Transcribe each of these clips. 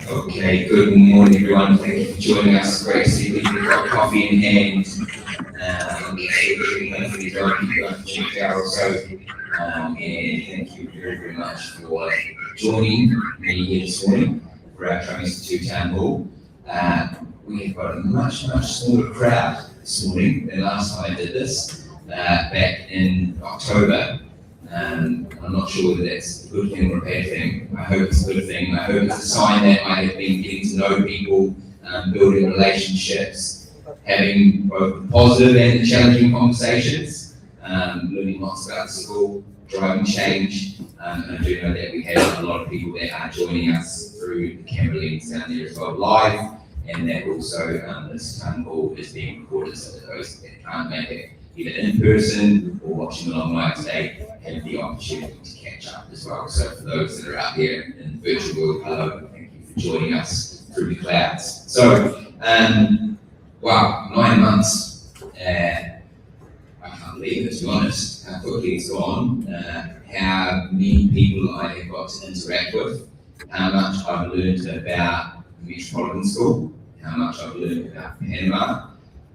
Okay, good morning everyone. Thank you for joining us. Great to see we've got coffee in hand. And thank you very, very much for joining me here this morning for our training to Townhall. We have got a much smaller crowd this morning than last time I did this, back in October. I'm not sure whether that's a good thing or a bad thing. I hope it's a good thing. I hope it's a sign that I have been getting to know people, building relationships, having both the positive and the challenging conversations, learning lots about the school, driving change. And I do know that we have a lot of people that are joining us through the camera links down there as well live, and that also this Townhall is being recorded so that those that can't make it either in person or watching along live today have the opportunity to catch up as well. So for those that are out here in the virtual world, hello, thank you for joining us through the clouds. So, wow, 9 months. I can't believe it, to be honest, how quickly it's gone, how many people I have got to interact with, how much I've learned about the Metropolitan School, how much I've learned about Panama,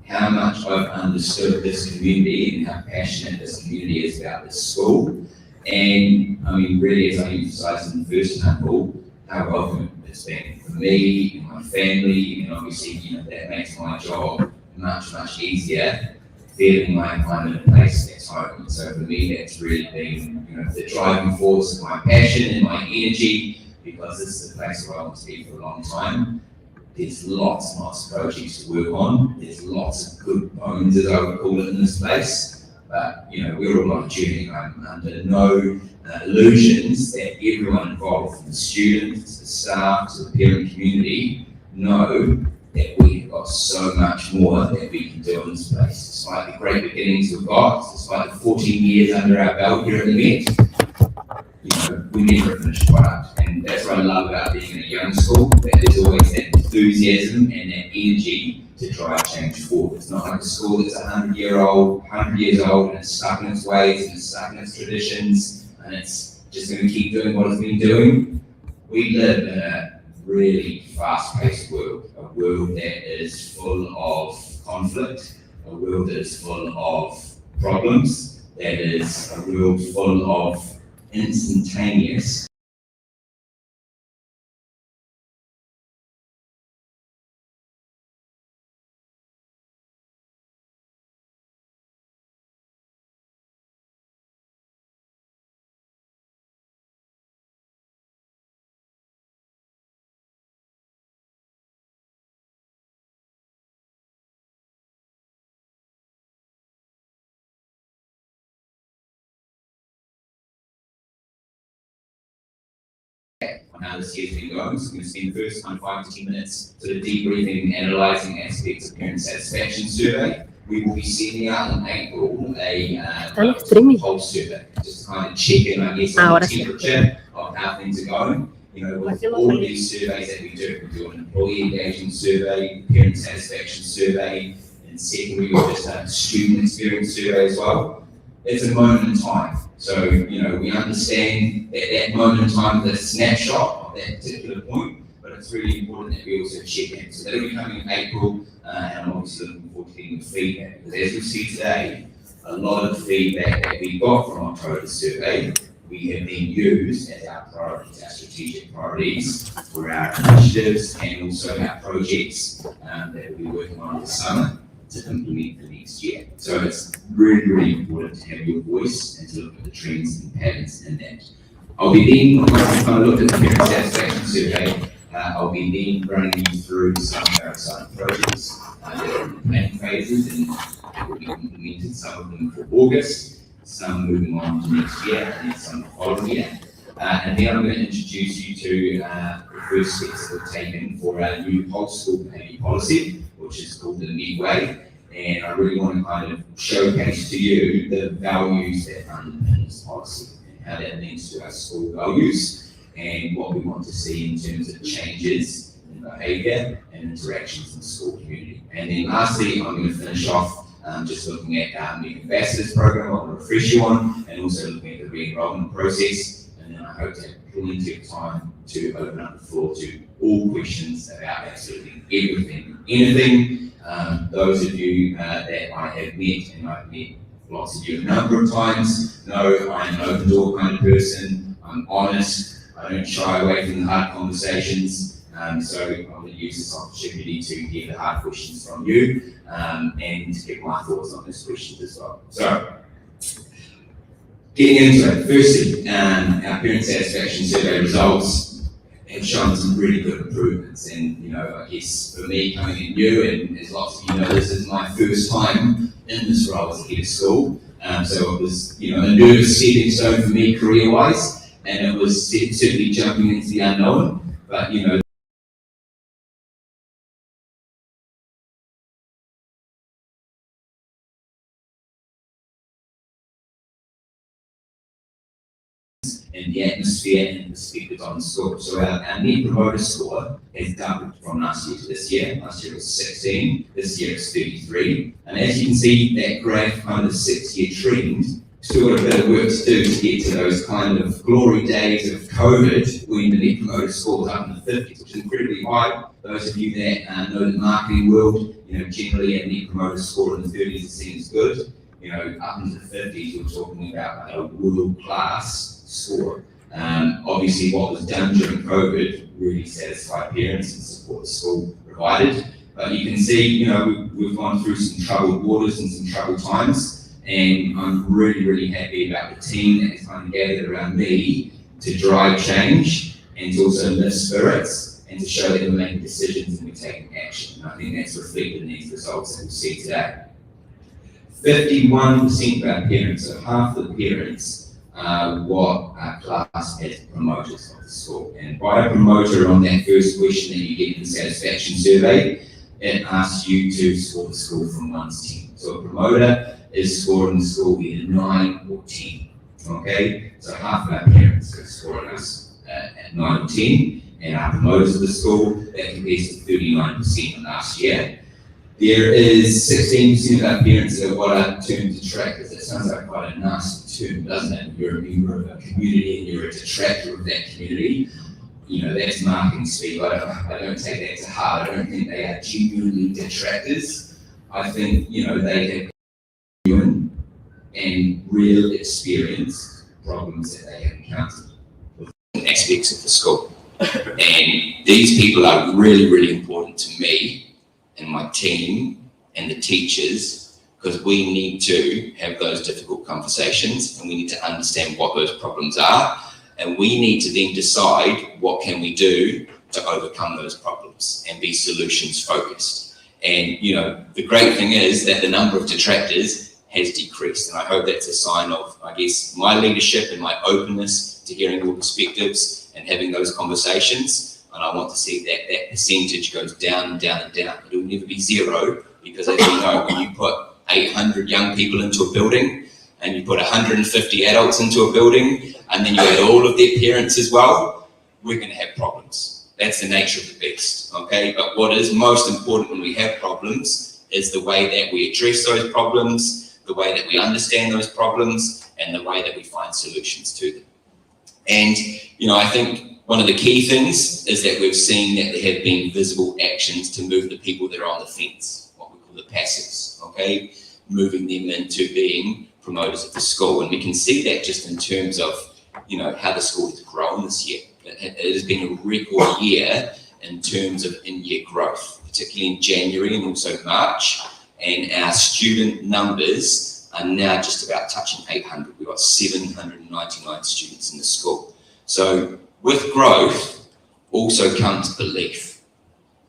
how much I've understood this community and how passionate this community is about this school. And I mean, really, as I emphasised in the first Townhall, how welcome it's been for me and my family, and obviously, that makes my job much easier, feeling like I'm in a place that's home. So for me, that's really been, the driving force of my passion and my energy, because this is a place where I want to be for a long time. There's lots of projects to work on. There's lots of good bones, as I would call it, in this place. But, we're all on a journey. I'm under no illusions that everyone involved, from the students, the staff, to the parent community, know that we've got so much more that we can do in this place. Despite the great beginnings we've got, despite the 14 years under our belt here at the Met, we never finish product. And that's what I love about being in a young school, that there's always that enthusiasm and that energy to drive change forward. It's not like a school that's 100 years old, and it's stuck in its ways, and it's stuck in its traditions, and it's just going to keep doing what it's been doing. We live in a really fast-paced world, a world that is full of conflict, a world that is full of problems, that is a world full of instantaneous on how this year's been going. So we're going to spend the first 5 to 10 minutes sort of debriefing and analysing aspects of parent satisfaction survey. We will be sending out in April a pulse survey, just to kind of check in, I guess, on the temperature of how things are going. With all of these surveys that we do an employee engagement survey, parent satisfaction survey, and secondly, we've just done a student experience survey as well. it's a moment in time. So, we understand that that moment in time is a snapshot of that particular point, but it's really important that we also check in. So that'll be coming in April, and I'm obviously looking forward to getting the feedback, because as we see today, a lot of the feedback that we got from October's survey, we have then used as our priorities, our strategic priorities for our initiatives and also our projects that we'll be working on this summer to implement for next year. So it's really, really important to have your voice and to look at the trends and patterns in that. I'll be then, once we kind of look at the parent satisfaction survey, I'll be then running you through some of our exciting projects that are in the planning phases and will be implemented, some of them for August, some moving on to next year, and then some the following year. And then I'm going to introduce you to the first steps that we've taken for our new whole school behaviour policy, which is called the Midway. And I really want to kind of showcase to you the values that underpin this policy and how that links to our school values and what we want to see in terms of changes in behaviour and interactions in the school community. And then lastly, I'm going to finish off just looking at our new ambassadors program, I want to refresh you on, and also looking at the re-enrollment process. And then I hope to have plenty of time to open up the floor to all questions about absolutely everything, anything. Those of you that I have met, and I've met lots of you a number of times, know I'm an open door kind of person. I'm honest. I don't shy away from the hard conversations. So I'm going to use this opportunity to hear the hard questions from you and to get my thoughts on those questions as well. So, getting into it, firstly, our parent satisfaction survey results have shown some really good improvements. And, I guess for me coming in new, and as lots of you know, this is my first time in this role as a head of school. So it was, a nervous stepping stone for me career-wise, and it was certainly jumping into the unknown. But, and the atmosphere and perspective on the school. So our net promoter score has doubled from last year to this year. Last year it was 16, this year it's 33. And as you can see, that graph kind of the 6-year trend, still got a bit of work to do to get to those kind of glory days of COVID when the net promoter score was up in the 50s, which is incredibly high. Those of you that know the marketing world, generally a net promoter score in the 30s is seen as good. Up into the 50s, we're talking about a world-class score. Obviously, what was done during COVID really satisfied parents and support the school provided. But you can see, we've gone through some troubled waters and some troubled times, and I'm really, really happy about the team that has kind of gathered around me to drive change and to also lift spirits and to show that we're making decisions and we're taking action. And I think that's reflected in these results that we'll see today. 51% of our parents, so half the parents, what our class as promoters of the school. And by a promoter, on that first question that you get in the satisfaction survey, it asks you to score the school from 1 to 10. So a promoter is scoring the school either 9 or 10. Okay? So half of our parents are scoring us at 9 or 10, and our promoters of the school, that compares to 39% last year. There is 16% of our parents that are what are termed detractors. That sounds like quite a nasty term, doesn't it? You're a member of a community and you're a detractor of that community. That's marketing speak. I don't take that to heart. I don't think they are genuinely detractors. I think, they have genuine and real experience problems that they have encountered with aspects of the school. And these people are really, really important to me and my team and the teachers, because we need to have those difficult conversations and we need to understand what those problems are, and we need to then decide what can we do to overcome those problems and be solutions focused. And the great thing is that the number of detractors has decreased, and I hope that's a sign of, I guess, my leadership and my openness to hearing all perspectives and having those conversations. And I want to see that percentage goes down and down and down. It will never be zero, because as you know, when you put 800 young people into a building and you put 150 adults into a building and then you add all of their parents as well, we're going to have problems. That's the nature of the beast, okay? But what is most important when we have problems is the way that we address those problems, the way that we understand those problems, and the way that we find solutions to them. And, I think one of the key things is that we've seen that there have been visible actions to move the people that are on the fence, what we call the passives, okay? Moving them into being promoters of the school. And we can see that just in terms of, how the school has grown this year. It has been a record year in terms of in-year growth, particularly in January and also March. And our student numbers are now just about touching 800. We've got 799 students in the school. So with growth also comes belief.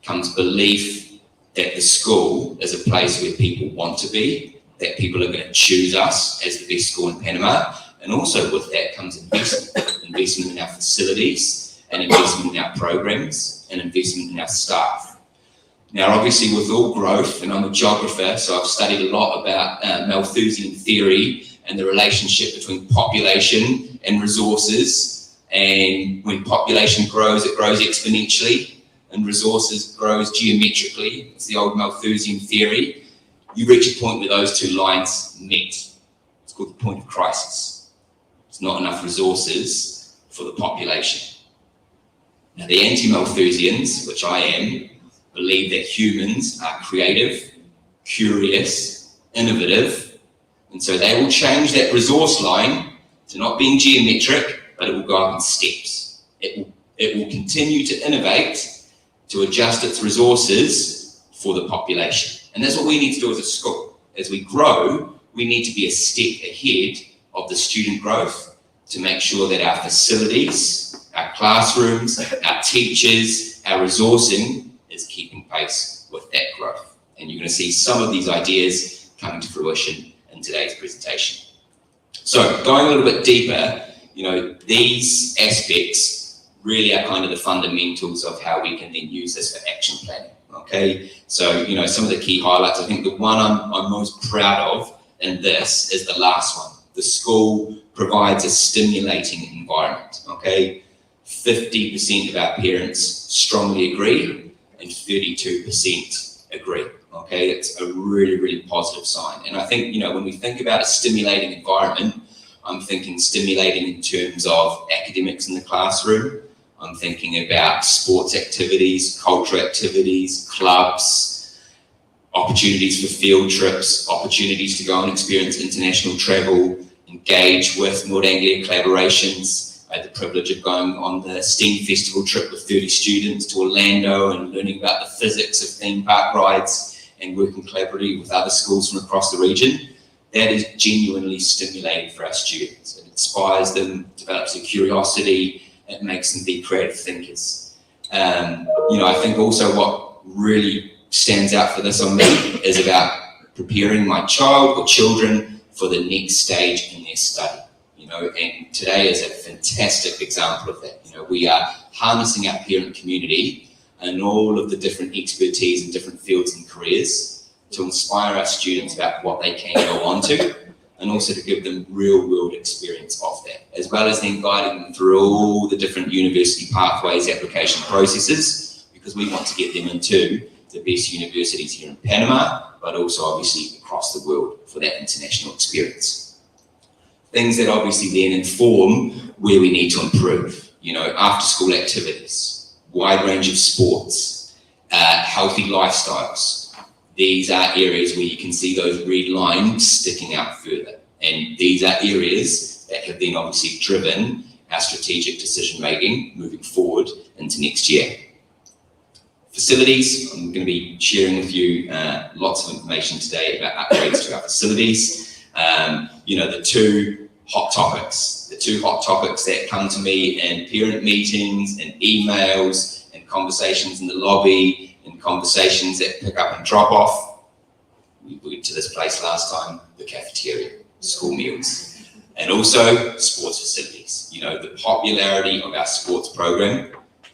That the school is a place where people want to be, that people are going to choose us as the best school in Panama. And also with that comes investment in our facilities, and investment in our programs, and investment in our staff. Now, obviously with all growth, and I'm a geographer, so I've studied a lot about Malthusian theory and the relationship between population and resources. And when population grows, it grows exponentially, and resources grows geometrically. It's the old Malthusian theory. You reach a point where those two lines meet. It's called the point of crisis. There's not enough resources for the population. Now, the anti-Malthusians, which I am, believe that humans are creative, curious, innovative, and so they will change that resource line to not being geometric, but it will go up in steps. It will continue to innovate, to adjust its resources for the population. And that's what we need to do as a school. As we grow, we need to be a step ahead of the student growth to make sure that our facilities, our classrooms, our teachers, our resourcing is keeping pace with that growth. And you're going to see some of these ideas coming to fruition in today's presentation. So going a little bit deeper, these aspects really are kind of the fundamentals of how we can then use this for action planning. Okay, so some of the key highlights. I think the one I'm most proud of in this is the last one. The school provides a stimulating environment. Okay, 50% of our parents strongly agree, and 32% agree. Okay, it's a really, really positive sign. And I think when we think about a stimulating environment, I'm thinking stimulating in terms of academics in the classroom. I'm thinking about sports activities, cultural activities, clubs, opportunities for field trips, opportunities to go and experience international travel, engage with North Anglia collaborations. I had the privilege of going on the STEAM festival trip with 30 students to Orlando and learning about the physics of theme park rides and working collaboratively with other schools from across the region. That is genuinely stimulating for our students. It inspires them, develops their curiosity, it makes them be creative thinkers. I think also what really stands out for this on me is about preparing my child or children for the next stage in their study. And today is a fantastic example of that. We are harnessing our parent community and all of the different expertise in different fields and careers to inspire our students about what they can go on to, and also to give them real world experience of that, as well as then guiding them through all the different university pathways, application processes, because we want to get them into the best universities here in Panama, but also obviously across the world for that international experience. Things that obviously then inform where we need to improve, after school activities, wide range of sports, healthy lifestyles. These are areas where you can see those red lines sticking out further. And these are areas that have then obviously driven our strategic decision making moving forward into next year. Facilities, I'm going to be sharing with you lots of information today about upgrades to our facilities. The two hot topics that come to me in parent meetings and emails and conversations in the lobby and conversations that pick up and drop off. We went to this place last time, the cafeteria, school meals, and also sports facilities. The popularity of our sports program,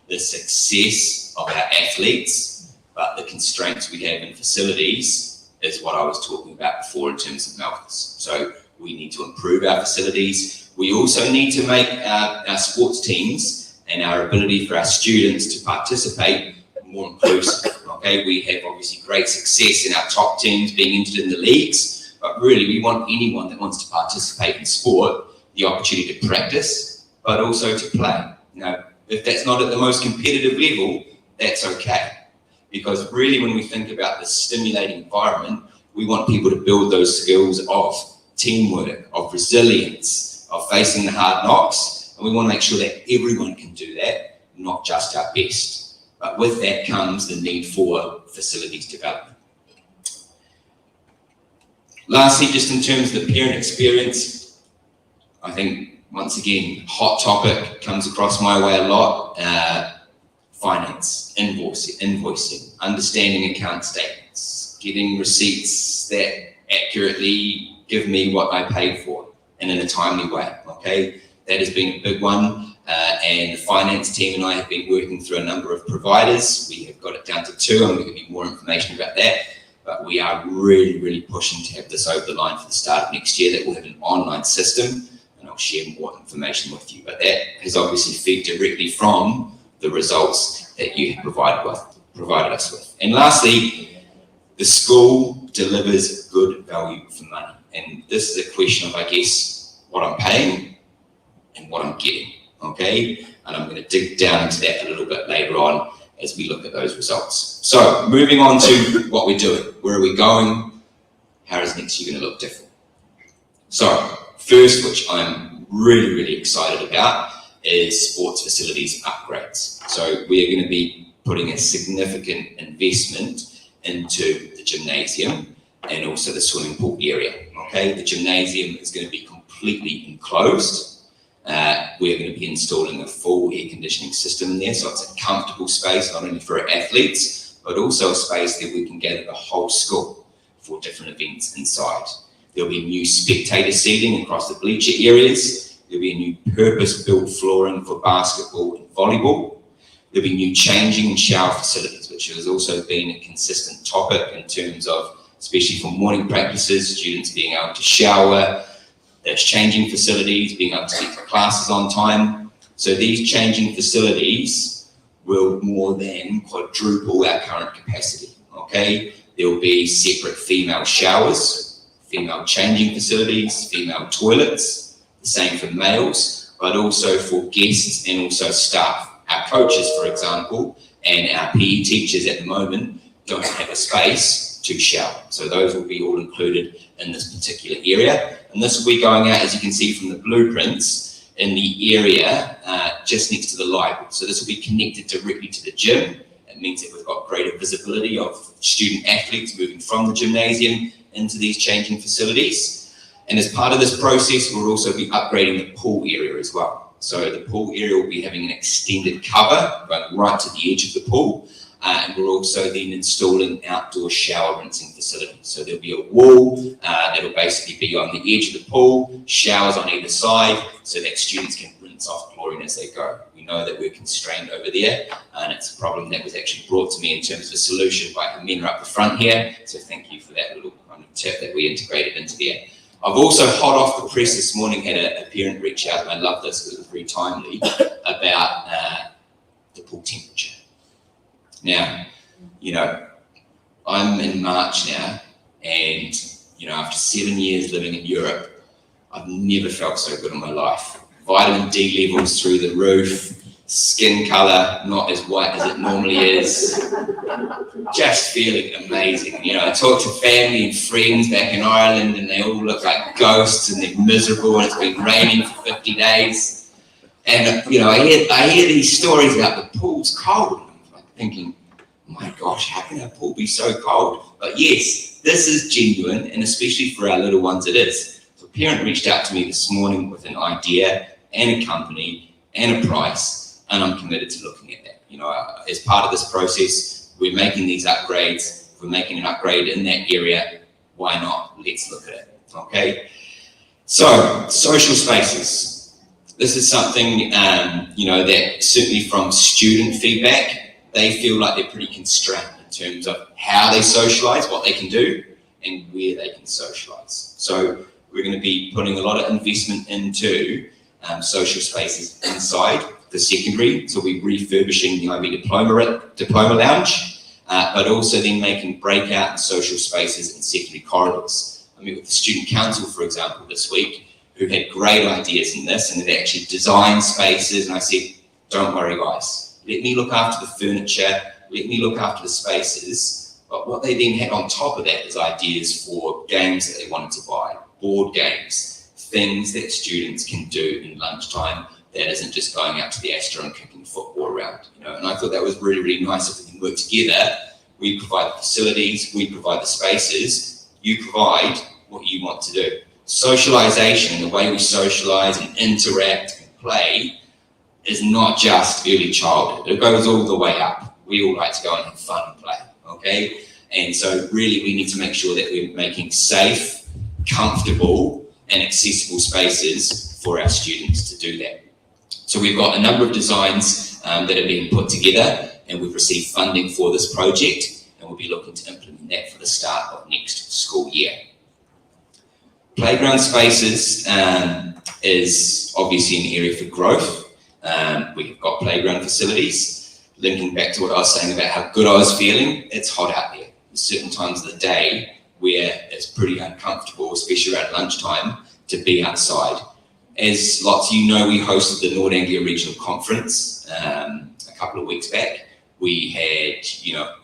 the success of our athletes, but the constraints we have in facilities is what I was talking about before in terms of Malthus. So we need to improve our facilities. We also need to make our sports teams and our ability for our students to participate more inclusive. Okay, we have obviously great success in our top teams being entered in the leagues, but really we want anyone that wants to participate in sport the opportunity to practice, but also to play. Now, if that's not at the most competitive level, that's okay. Because really when we think about the stimulating environment, we want people to build those skills of teamwork, of resilience, of facing the hard knocks, and we want to make sure that everyone can do that, not just our best. But with that comes the need for facilities development. Lastly, just in terms of the parent experience, I think once again, hot topic comes across my way a lot. Finance, invoicing, understanding account statements, getting receipts that accurately give me what I paid for and in a timely way, okay? That has been a big one, and the finance team and I have been working through a number of providers. We have got it down to 2, I'm going to give you more information about that, but we are really, really pushing to have this over the line for the start of next year, that we'll have an online system, and I'll share more information with you, but that has obviously fed directly from the results that you have provided us with. And lastly, the school delivers good value for money. And this is a question of, I guess, what I'm paying and what I'm getting, okay? And I'm going to dig down into that a little bit later on as we look at those results. So moving on to what we're doing. Where are we going? How is next year going to look different? So first, which I'm really, really excited about, is sports facilities upgrades. So we are going to be putting a significant investment into the gymnasium and also the swimming pool area. Okay, the gymnasium is going to be completely enclosed. We're going to be installing a full air conditioning system in there, so it's a comfortable space not only for our athletes, but also a space that we can gather the whole school for different events inside. There'll be new spectator seating across the bleacher areas. There'll be a new purpose-built flooring for basketball and volleyball. There'll be new changing and shower facilities, which has also been a consistent topic in terms of, especially for morning practices, students being able to shower. There's changing facilities, being able to get to classes on time. So these changing facilities will more than quadruple our current capacity, okay? There will be separate female showers, female changing facilities, female toilets, the same for males, but also for guests and also staff. Our coaches, for example, and our PE teachers at the moment don't have a space to shower. So those will be all included in this particular area. And this will be going out, as you can see from the blueprints, in the area just next to the library. So this will be connected directly to the gym. It means that we've got greater visibility of student athletes moving from the gymnasium into these changing facilities. And as part of this process, we'll also be upgrading the pool area as well. So the pool area will be having an extended cover going right to the edge of the pool. And we're also then installing outdoor shower rinsing facilities. So there'll be a wall that'll basically be on the edge of the pool, showers on either side, so that students can rinse off chlorine as they go. We know that we're constrained over there, and it's a problem that was actually brought to me in terms of a solution by Hamina up the front here. So thank you for that little kind of tip that we integrated into there. I've also hot off the press this morning had a parent reach out, and I love this because it was very timely, about the pool temperature. Now, you know, I'm in March now, and, you know, after 7 years living in Europe, I've never felt so good in my life. Vitamin D levels through the roof, skin colour not as white as it normally is, just feeling amazing. You know, I talk to family and friends back in Ireland, and they all look like ghosts, and they're miserable, and it's been raining for 50 days. And, you know, I hear these stories about the pool's cold. Thinking, oh my gosh, how can our pool be so cold? But yes, this is genuine, and especially for our little ones it is. So a parent reached out to me this morning with an idea and a company and a price, and I'm committed to looking at that. You know, as part of this process, we're making these upgrades. If we're making an upgrade in that area, why not? Let's look at it, okay? So, social spaces. This is something, you know, that certainly from student feedback, they feel like they're pretty constrained in terms of how they socialise, what they can do, and where they can socialise. So we're going to be putting a lot of investment into social spaces inside the secondary. So we're refurbishing the IB Diploma Lounge, but also then making breakout and social spaces in secondary corridors. I met with the student council, for example, this week, who had great ideas in this, and they actually designed spaces, and I said, don't worry guys, let me look after the furniture, let me look after the spaces. But what they then had on top of that is ideas for games that they wanted to buy, board games, things that students can do in lunchtime that isn't just going out to the Astro and kicking football around, and I thought that was really, really nice if we can work together. We provide the facilities, we provide the spaces, you provide what you want to do. Socialization and the way we socialize and interact and play is not just early childhood, it goes all the way up. We all like to go and have fun and play, okay? And so really we need to make sure that we're making safe, comfortable and accessible spaces for our students to do that. So we've got a number of designs that are being put together, and we've received funding for this project, and we'll be looking to implement that for the start of next school year. Playground spaces is obviously an area for growth. We've got playground facilities. Linking back to what I was saying about how good I was feeling, it's hot out there. There's certain times of the day where it's pretty uncomfortable, especially around lunchtime, to be outside. As lots of you know, we hosted the North Anglia Regional Conference a couple of weeks back. We had,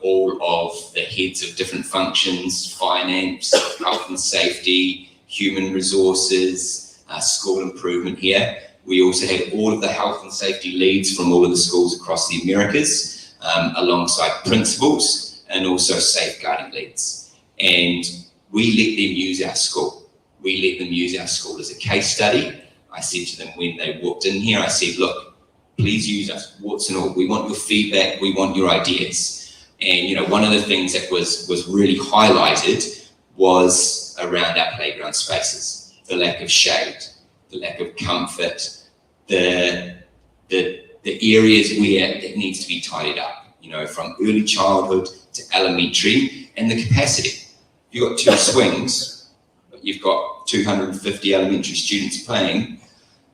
all of the heads of different functions, finance, health and safety, human resources, school improvement here. We also had all of the health and safety leads from all of the schools across the Americas, alongside principals and also safeguarding leads. And we let them use our school. We let them use our school as a case study. I said to them when they walked in here, I said, look, please use us, warts and all. We want your feedback, we want your ideas. And one of the things that was really highlighted was around our playground spaces, the lack of shade, the lack of comfort, the areas where it needs to be tidied up, from early childhood to elementary, and the capacity. You've got 2 swings, but you've got 250 elementary students playing.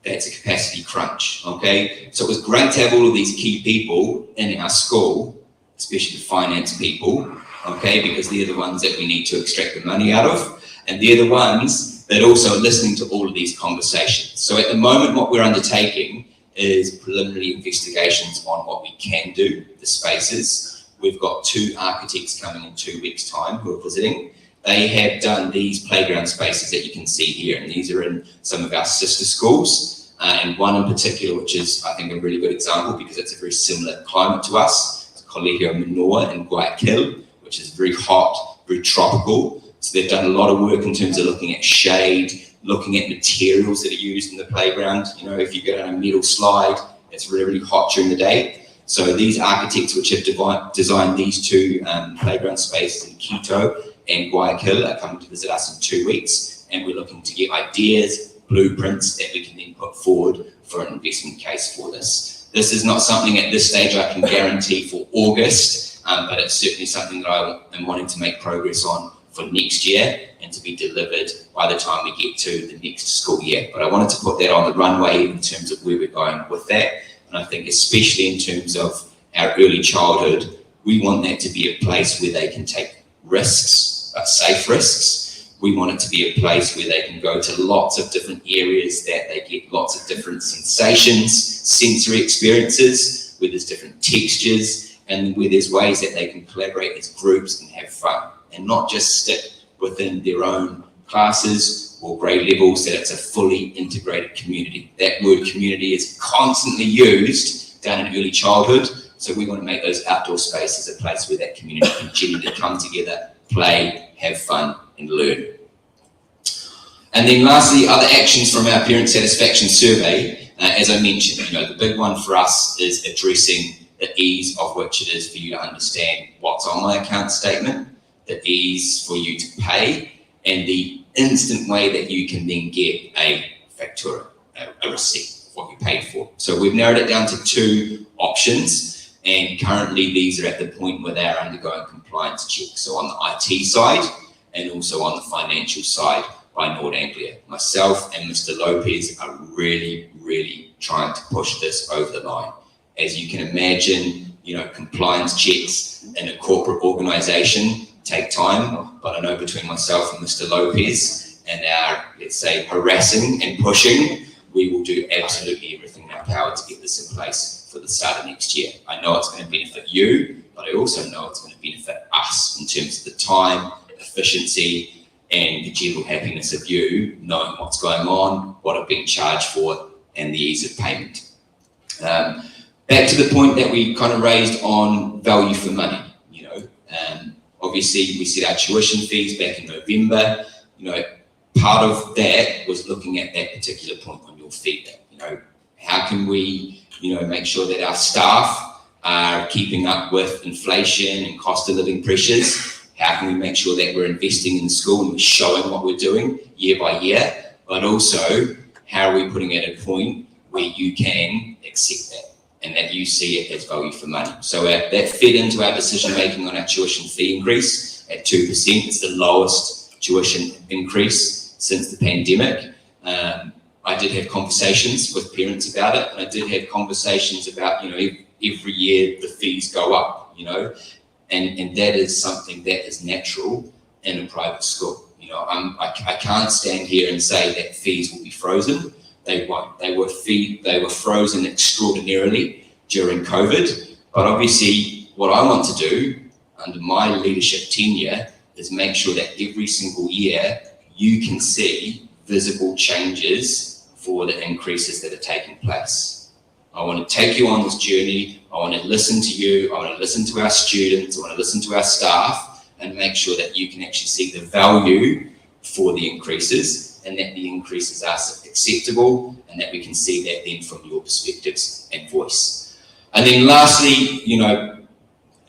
That's a capacity crunch, okay? So it was great to have all of these key people in our school, especially the finance people, okay, because they're the ones that we need to extract the money out of, and they're the ones that also are listening to all of these conversations. So at the moment, what we're undertaking is preliminary investigations on what we can do with the spaces. We've got 2 architects coming in 2 weeks' time who are visiting. They have done these playground spaces that you can see here, and these are in some of our sister schools, and one in particular, which is, I think, a really good example because it's a very similar climate to us. It's Colegio Manoa in Guayaquil, which is very hot, very tropical. So they've done a lot of work in terms of looking at shade, looking at materials that are used in the playground. If you go down a metal slide, it's really, really hot during the day. So these architects, which have designed these 2 playground spaces in Quito and Guayaquil, are coming to visit us in 2 weeks, and we're looking to get ideas, blueprints that we can then put forward for an investment case for this. This is not something at this stage I can guarantee for August, but it's certainly something that I am wanting to make progress on for next year and to be delivered by the time we get to the next school year. But I wanted to put that on the runway in terms of where we're going with that. And I think especially in terms of our early childhood, we want that to be a place where they can take risks, safe risks. We want it to be a place where they can go to lots of different areas, that they get lots of different sensations, sensory experiences, where there's different textures, and where there's ways that they can collaborate as groups and have fun, and not just stick within their own classes or grade levels, that it's a fully integrated community. That word community is constantly used down in early childhood, so we want to make those outdoor spaces a place where that community can genuinely come together, play, have fun, and learn. And then lastly, other actions from our parent satisfaction survey. As I mentioned, the big one for us is addressing the ease of which it is for you to understand what's on my account statement, the ease for you to pay, and the instant way that you can then get a factura, a receipt of what you paid for. So we've narrowed it down to 2 options, and currently these are at the point where they're undergoing compliance checks. So on the IT side and also on the financial side by North Anglia. Myself and Mr. Lopez are really, really trying to push this over the line. As you can imagine, compliance checks in a corporate organization take time, but I know between myself and Mr. Lopez and our, let's say, harassing and pushing, we will do absolutely everything in our power to get this in place for the start of next year. I know it's going to benefit you, but I also know it's going to benefit us in terms of the time, efficiency, and the general happiness of you knowing what's going on, what I'm being charged for, and the ease of payment. Back to the point that we kind of raised on value for money, obviously we set our tuition fees back in November. Part of that was looking at that particular point on your feedback. How can we, make sure that our staff are keeping up with inflation and cost of living pressures? How can we make sure that we're investing in the school and we're showing what we're doing year by year? But also, how are we putting it at a point where you can accept that and that you see it as value for money? So that fed into our decision making on our tuition fee increase at 2%. It's the lowest tuition increase since the pandemic. I did have conversations with parents about it, and I did have conversations about, every year the fees go up, and that is something that is natural in a private school. I can't stand here and say that fees will be frozen. They won't. They were frozen extraordinarily during COVID. But obviously, what I want to do under my leadership tenure is make sure that every single year you can see visible changes for the increases that are taking place. I want to take you on this journey. I want to listen to you. I want to listen to our students. I want to listen to our staff and make sure that you can actually see the value for the increases and that the increases are acceptable and that we can see that then from your perspectives and voice. And then lastly,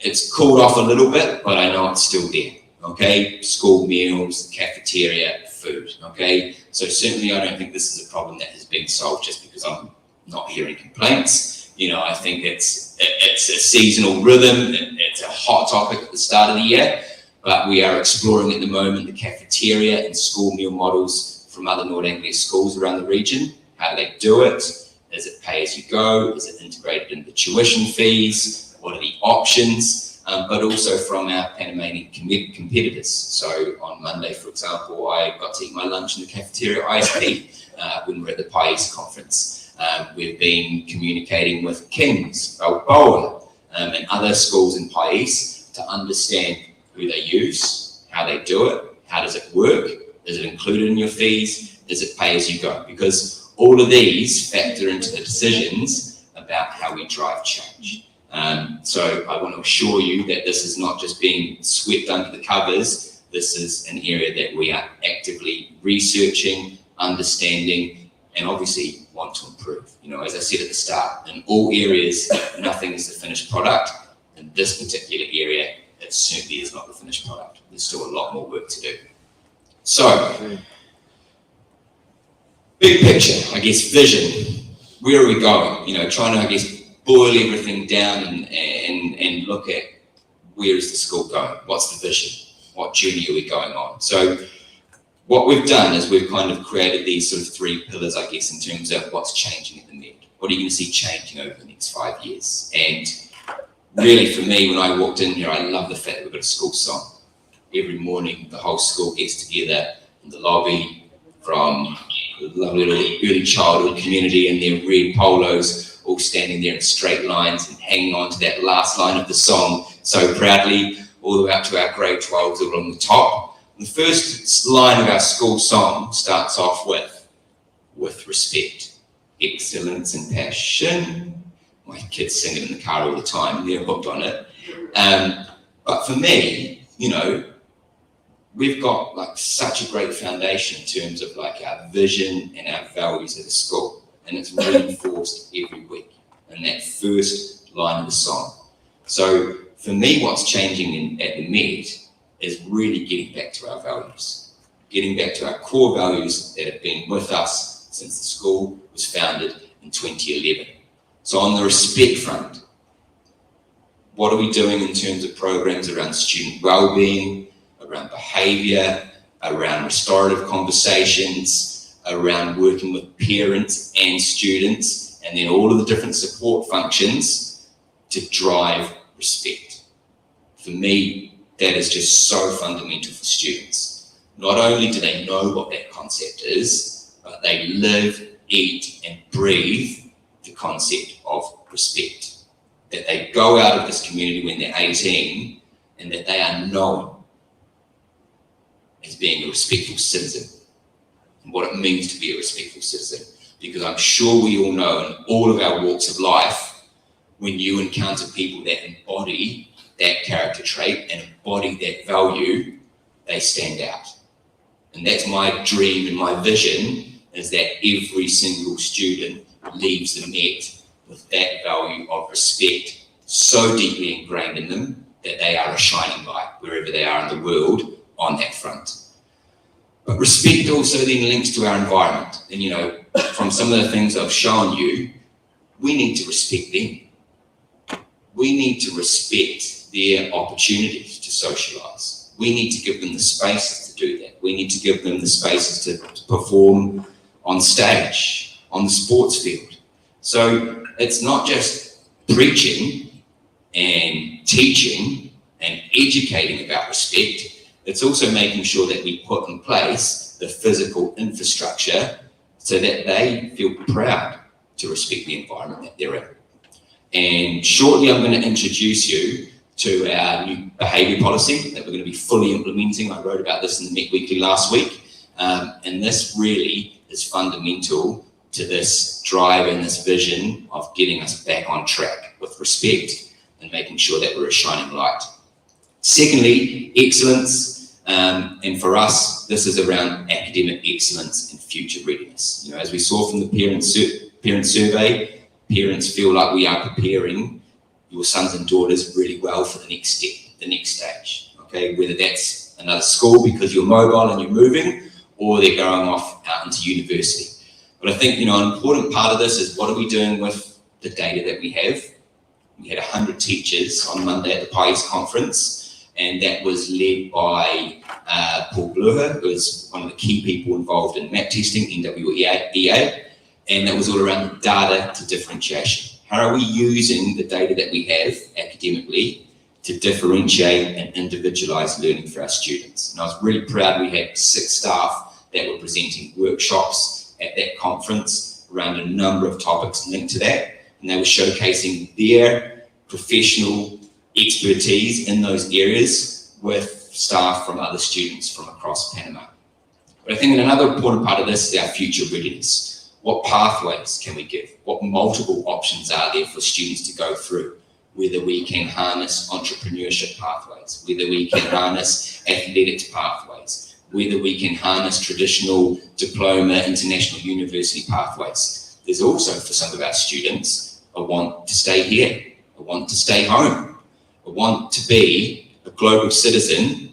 it's cooled off a little bit, but I know it's still there, okay? School meals, cafeteria, food, okay? So certainly I don't think this is a problem that has been solved just because I'm not hearing complaints. I think it's a seasonal rhythm. It's a hot topic at the start of the year, but we are exploring at the moment the cafeteria and school meal models from other North Anglia schools around the region. How do they do it? Is it pay as you go? Is it integrated into tuition fees? What are the options? But also from our Panamanian competitors. So on Monday, for example, I got to eat my lunch in the cafeteria ISP when we're at the PAIS conference. We've been communicating with Kings, Balboa, and other schools in PAIS to understand who they use, how they do it, how does it work, is it included in your fees, is it pay as you go? Because all of these factor into the decisions about how we drive change. So I want to assure you that this is not just being swept under the covers. This is an area that we are actively researching, understanding, and obviously want to improve. As I said at the start, in all areas, nothing is the finished product. In this particular area, it certainly is not the finished product. There's still a lot more work to do. So, big picture, I guess, vision. Where are we going? Trying to, I guess, boil everything down and look at where is the school going? What's the vision? What journey are we going on? So what we've done is we've kind of created these sort of three pillars, I guess, in terms of what's changing at the Med. What are you going to see changing over the next 5 years? And really for me, when I walked in here, I love the fact that we've got a school song. Every morning, the whole school gets together in the lobby from the lovely little early childhood community in their red polos, all standing there in straight lines and hanging on to that last line of the song so proudly, all the way up to our grade 12s along the top. The first line of our school song starts off with respect, excellence and passion. My kids sing it in the car all the time, they're hooked on it. But for me, we've got like such a great foundation in terms of like our vision and our values at the school. And it's reinforced every week in that first line of the song. So for me, what's changing at the Med is really getting back to our values, getting back to our core values that have been with us since the school was founded in 2011. So on the respect front, what are we doing in terms of programs around student well-being, around behaviour, around restorative conversations, around working with parents and students, and then all of the different support functions to drive respect. For me, that is just so fundamental for students. Not only do they know what that concept is, but they live, eat, and breathe the concept of respect. That they go out of this community when they're 18 and that they are known as being a respectful citizen and what it means to be a respectful citizen. Because I'm sure we all know in all of our walks of life, when you encounter people that embody that character trait and embody that value, they stand out. And that's my dream and my vision, is that every single student leaves the Met with that value of respect so deeply ingrained in them that they are a shining light wherever they are in the world on that front. But respect also then links to our environment. And you know, from some of the things I've shown you, we need to respect them. We need to respect their opportunities to socialise. We need to give them the spaces to do that. We need to give them the spaces to perform on stage, on the sports field. So it's not just preaching and teaching and educating about respect, it's also making sure that we put in place the physical infrastructure so that they feel proud to respect the environment that they're in. And shortly I'm going to introduce you to our new behaviour policy that we're going to be fully implementing. I wrote about this in the Met Weekly last week, and this really is fundamental to this drive and this vision of getting us back on track with respect and making sure that we're a shining light. Secondly, excellence, and for us, this is around academic excellence and future readiness. You know, as we saw from the parent survey, parents feel like we are preparing your sons and daughters really well for the next step, the next stage, okay? Whether that's another school because you're mobile and you're moving, or they're going off out into university. But I think, you know, an important part of this is what are we doing with the data that we have? We had 100 teachers on Monday at the PIES conference, and that was led by Paul Bluher, who is one of the key people involved in map testing, NWEA, and that was all around the data to differentiation. How are we using the data that we have academically to differentiate and individualise learning for our students? And I was really proud we had 6 staff that were presenting workshops at that conference around a number of topics linked to that, and they were showcasing their professional expertise in those areas with staff from other students from across Panama. But I think another important part of this is our future readiness. What pathways can we give? What multiple options are there for students to go through? Whether we can harness entrepreneurship pathways, whether we can harness athletics pathways, whether we can harness traditional diploma, international university pathways. There's also, for some of our students, a want to stay here, a want to stay home, a want to be a global citizen,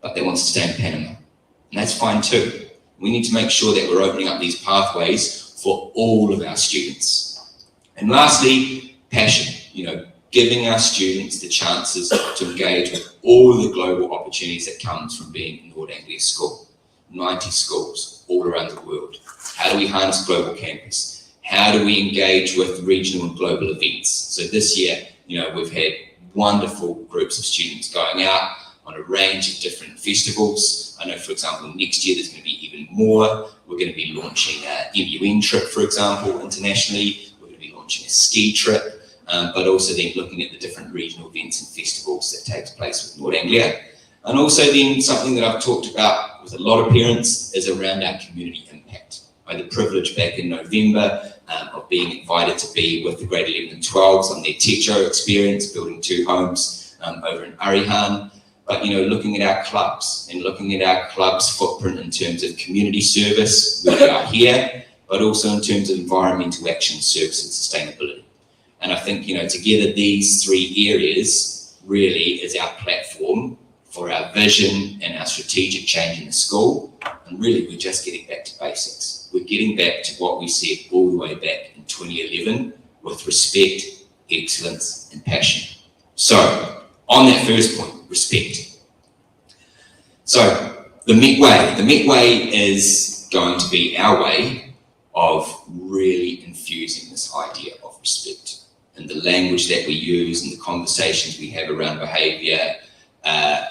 but they want to stay in Panama. And that's fine too. We need to make sure that we're opening up these pathways for all of our students. And lastly, passion. You know, giving our students the chances to engage with all the global opportunities that comes from being in North Anglia School. 90 schools all around the world. How do we harness global campus? How do we engage with regional and global events? So this year, you know, we've had wonderful groups of students going out on a range of different festivals. I know, for example, next year there's going to be even more. We're going to be launching a MUN trip, for example, internationally. We're going to be launching a ski trip, but also then looking at the different regional events and festivals that takes place with North Anglia. And also then something that I've talked about with a lot of parents is around our community impact. I had the privilege back in November of being invited to be with the grade 11 and 12s on their teacher experience, building 2 homes over in Arihan. But, you know, looking at our clubs and looking at our club's footprint in terms of community service, where they are here, but also in terms of environmental action, service and sustainability. And I think, you know, together these 3 areas really is our platform for our vision and our strategic change in the school. And really, we're just getting back to basics. We're getting back to what we said all the way back in 2011 with respect, excellence and passion. So, on that first point, respect. So the Met Way is going to be our way of really infusing this idea of respect and the language that we use and the conversations we have around behaviour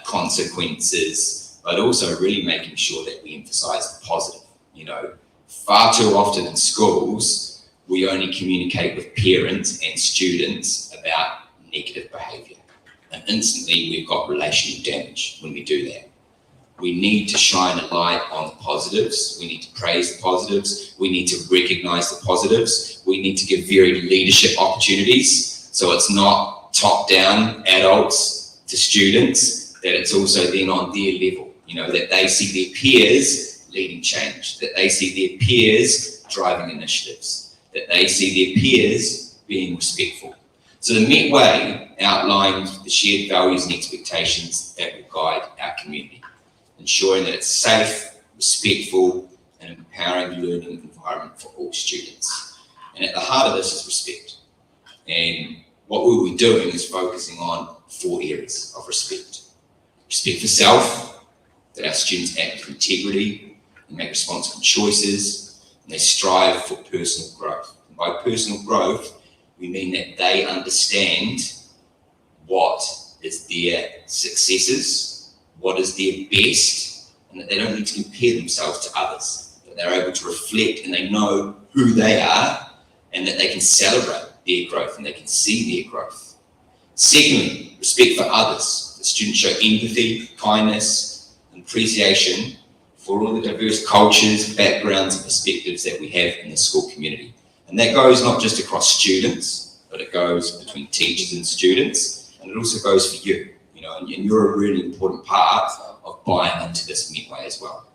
consequences, but also really making sure that we emphasize the positive. You know, far too often in schools, we only communicate with parents and students about negative behavior. And instantly we've got relational damage when we do that. We need to shine a light on the positives. We need to praise the positives. We need to recognize the positives. We need to give varied leadership opportunities. So it's not top-down adults to students, that it's also then on their level, you know, that they see their peers leading change, that they see their peers driving initiatives, that they see their peers being respectful. So the Met Way outlined the shared values and expectations that will guide our community, ensuring that it's safe, respectful, and empowering learning environment for all students. And at the heart of this is respect. And what we'll be doing is focusing on 4 areas of respect. Respect for self, that our students act with integrity and make responsible choices, and they strive for personal growth. And by personal growth, we mean that they understand what is their successes, what is their best, and that they don't need to compare themselves to others, that they're able to reflect and they know who they are, and that they can celebrate their growth and they can see their growth. Secondly, respect for others. The students show empathy, kindness, and appreciation for all the diverse cultures, backgrounds, and perspectives that we have in the school community. And that goes not just across students, but it goes between teachers and students, and it also goes for you, you know, and you're a really important part of buying into this Met Way as well.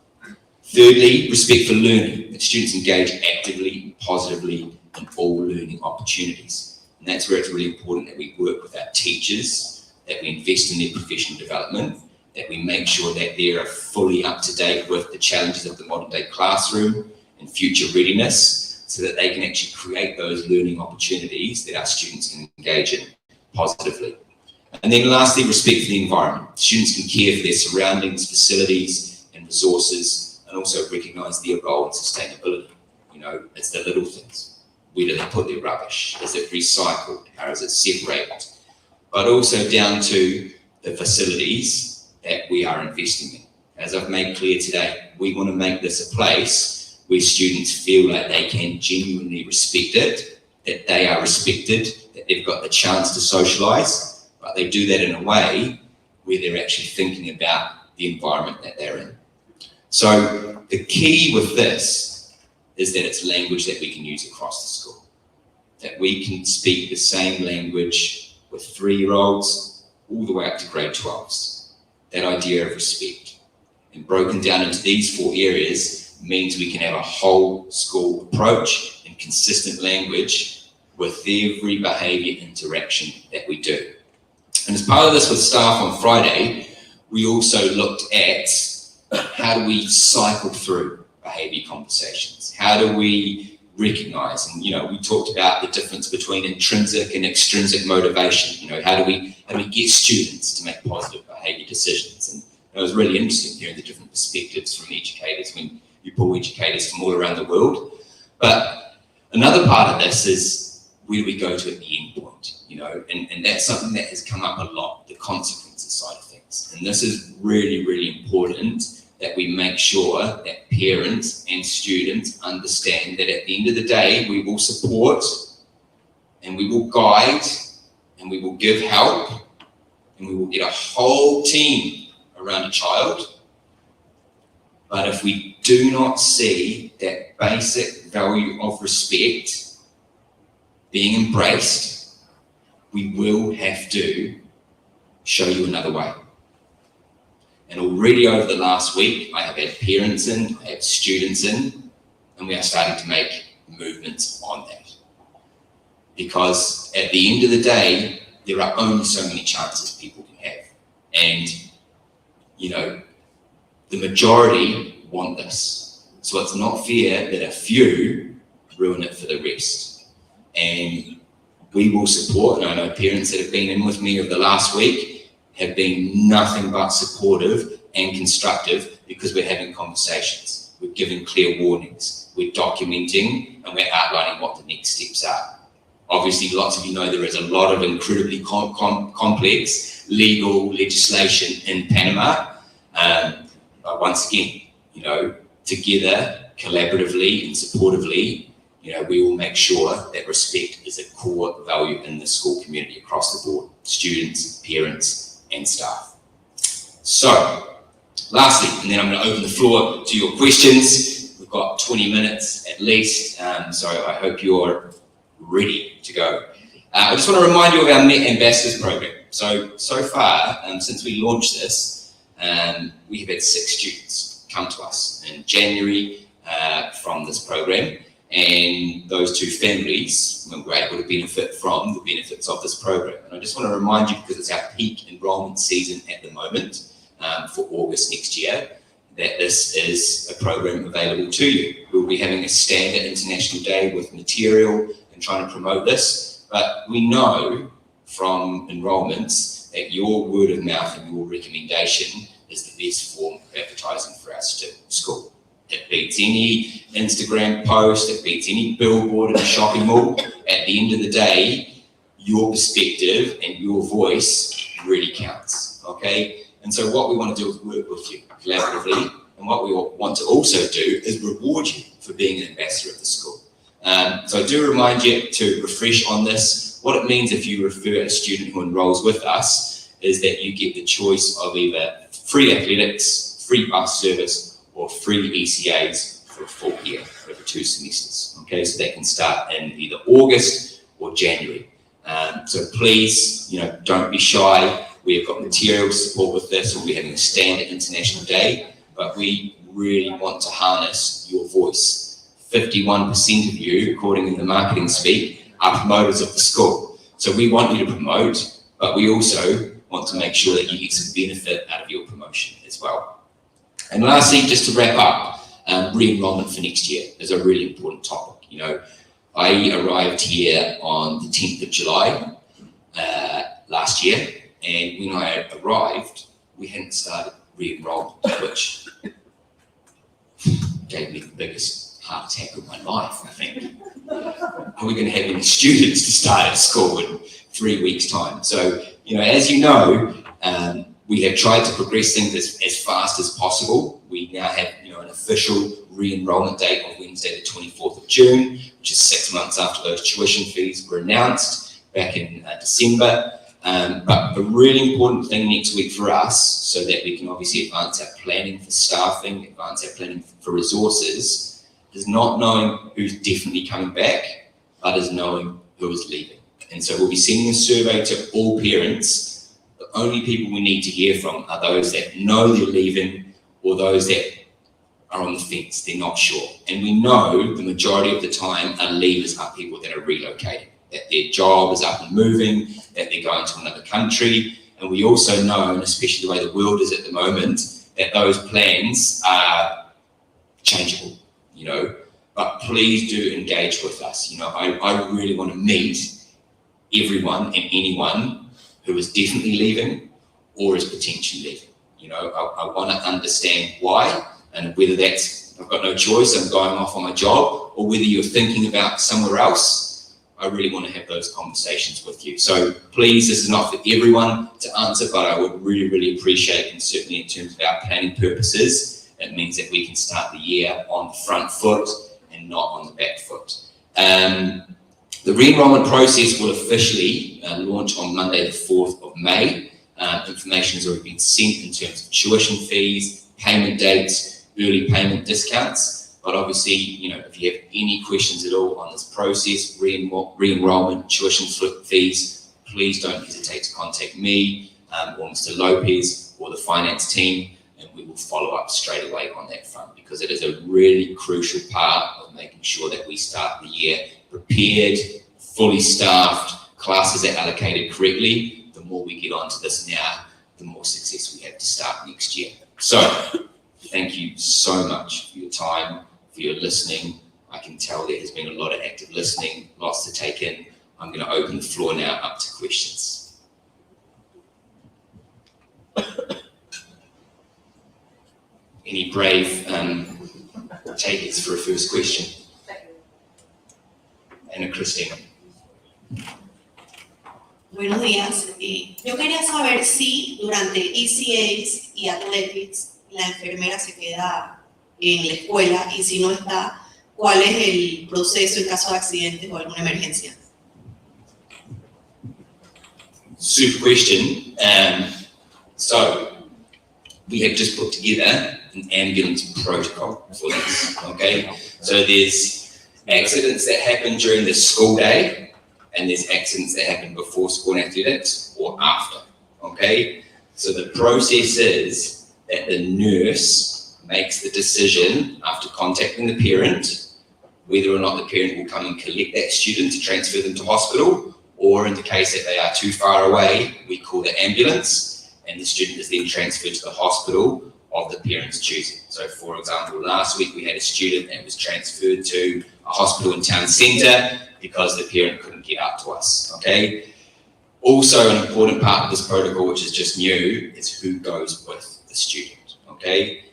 Thirdly, respect for learning, that students engage actively and positively in all learning opportunities. And that's where it's really important that we work with our teachers, that we invest in their professional development, that we make sure that they're fully up to date with the challenges of the modern day classroom and future readiness, so that they can actually create those learning opportunities that our students can engage in positively. And then lastly, respect for the environment. Students can care for their surroundings, facilities, and resources, and also recognise their role in sustainability. You know, it's the little things. Where do they put their rubbish? Is it recycled? How is it separated? But also down to the facilities that we are investing in. As I've made clear today, we want to make this a place where students feel like they can genuinely respect it, that they are respected, that they've got the chance to socialise, but they do that in a way where they're actually thinking about the environment that they're in. So the key with this is that it's language that we can use across the school, that we can speak the same language with 3-year-olds all the way up to grade 12s. That idea of respect, and broken down into these 4 areas, means we can have a whole school approach and consistent language with every behaviour interaction that we do. And as part of this with staff on Friday, we also looked at how do we cycle through behaviour conversations? How do we recognise? And, you know, we talked about the difference between intrinsic and extrinsic motivation. You know, how do we get students to make positive behaviour decisions? And it was really interesting hearing the different perspectives from educators when you pull educators from all around the world. But another part of this is, where do we go to at the end point? You know, and that's something that has come up a lot, the consequences side of things. And this is really, really important, that we make sure that parents and students understand that at the end of the day, we will support and we will guide and we will give help and we will get a whole team around a child. But if we do not see that basic value of respect being embraced, we will have to show you another way. And already over the last week, I have had parents in, I have students in, and we are starting to make movements on that. Because at the end of the day, there are only so many chances people can have. And, you know, the majority want this. So it's not fair that a few ruin it for the rest. And we will support, and I know parents that have been in with me over the last week have been nothing but supportive and constructive, because we're having conversations, we're giving clear warnings, we're documenting, and we're outlining what the next steps are. Obviously, lots of you know there is a lot of incredibly complex legal legislation in Panama. But once again, together, collaboratively and supportively, we will make sure that respect is a core value in the school community across the board, students, parents, and staff. So, lastly, and then I'm going to open the floor to your questions. We've got 20 minutes at least, so I hope you're ready to go. I just want to remind you of our Met Ambassadors program. So far, since we launched this, we have had 6 students come to us in January from this program, and those 2 families were able to benefit from the benefits of this program. And I just want to remind you, because it's our peak enrolment season at the moment for August next year, that this is a program available to you. We'll be having a standard international day with material and trying to promote this, but we know from enrolments that your word of mouth and your recommendation is the best form of advertising for our school. It beats any Instagram post, it beats any billboard in a shopping mall. At the end of the day, your perspective and your voice really counts, okay? And so what we want to do is work with you collaboratively, and what we want to also do is reward you for being an ambassador of the school. So I do remind you to refresh on this. What it means if you refer a student who enrolls with us is that you get the choice of either free athletics, free bus service, or free ECAs for a full year, over 2 semesters. Okay, so they can start in either August or January. So please, don't be shy. We have got material support with this. We'll be having a standard international day, but we really want to harness your voice. 51% of you, according to the marketing speak, are promoters of the school. So we want you to promote, but we also want to make sure that you get some benefit out of your promotion as well. And lastly, just to wrap up, re-enrollment for next year is a really important topic. I arrived here on the 10th of July last year, and when I arrived, we hadn't started re-enrollment, which gave me the biggest heart attack of my life, I think. Are we going to have any students to start at school in 3 weeks' time? So, as you know, we have tried to progress things as fast as possible. We now have, an official re-enrollment date of Wednesday, the 24th of June, which is 6 months after those tuition fees were announced back in December. But a really important thing next week for us, so that we can obviously advance our planning for staffing, advance our planning for resources, is not knowing who's definitely coming back, but is knowing who is leaving. And so we'll be sending a survey to all parents. The only people we need to hear from are those that know they're leaving, or those that are on the fence, they're not sure. And we know the majority of the time our leavers are people that are relocating, that their job is up and moving, that they're going to another country. And we also know, and especially the way the world is at the moment, that those plans are changeable, But please do engage with us. I really want to meet everyone and anyone who is definitely leaving or is potentially leaving. I want to understand why, and whether that's, I've got no choice, I'm going off on my job, or whether you're thinking about somewhere else. I really want to have those conversations with you. So please, this is not for everyone to answer, but I would really, really appreciate, and certainly in terms of our planning purposes, it means that we can start the year on the front foot and not on the back foot. The re-enrollment process will officially launch on Monday the 4th of May. Information has already been sent in terms of tuition fees, payment dates, early payment discounts. But obviously, if you have any questions at all on this process, re-enrollment, tuition fees, please don't hesitate to contact me or Mr. Lopez or the finance team, and we will follow up straight away on that front, because it is a really crucial part of making sure that we start the year prepared, fully staffed, classes are allocated correctly. The more we get onto this now, the more success we have to start next year. So, thank you so much for your time, for your listening. I can tell there has been a lot of active listening, lots to take in. I'm going to open the floor now up to questions. Any brave takers for a first question? Anna Christina. Buenos días. Yo quería saber si durante ECAs y Athletics la enfermera se queda en la escuela y si no está, ¿cuál es el proceso en caso de accidentes o alguna emergencia? Super question. So we have just put together an ambulance protocol for this, okay? So there's accidents that happen during the school day, and there's accidents that happen before school and athletics or after, okay? So the process is that the nurse makes the decision after contacting the parent whether or not the parent will come and collect that student to transfer them to hospital, or in the case that they are too far away, we call the ambulance, and the student is then transferred to the hospital of the parent's choosing. So for example, last week we had a student that was transferred to a hospital in town centre because the parent couldn't get out to us, okay? Also an important part of this protocol, which is just new, is who goes with the student, okay?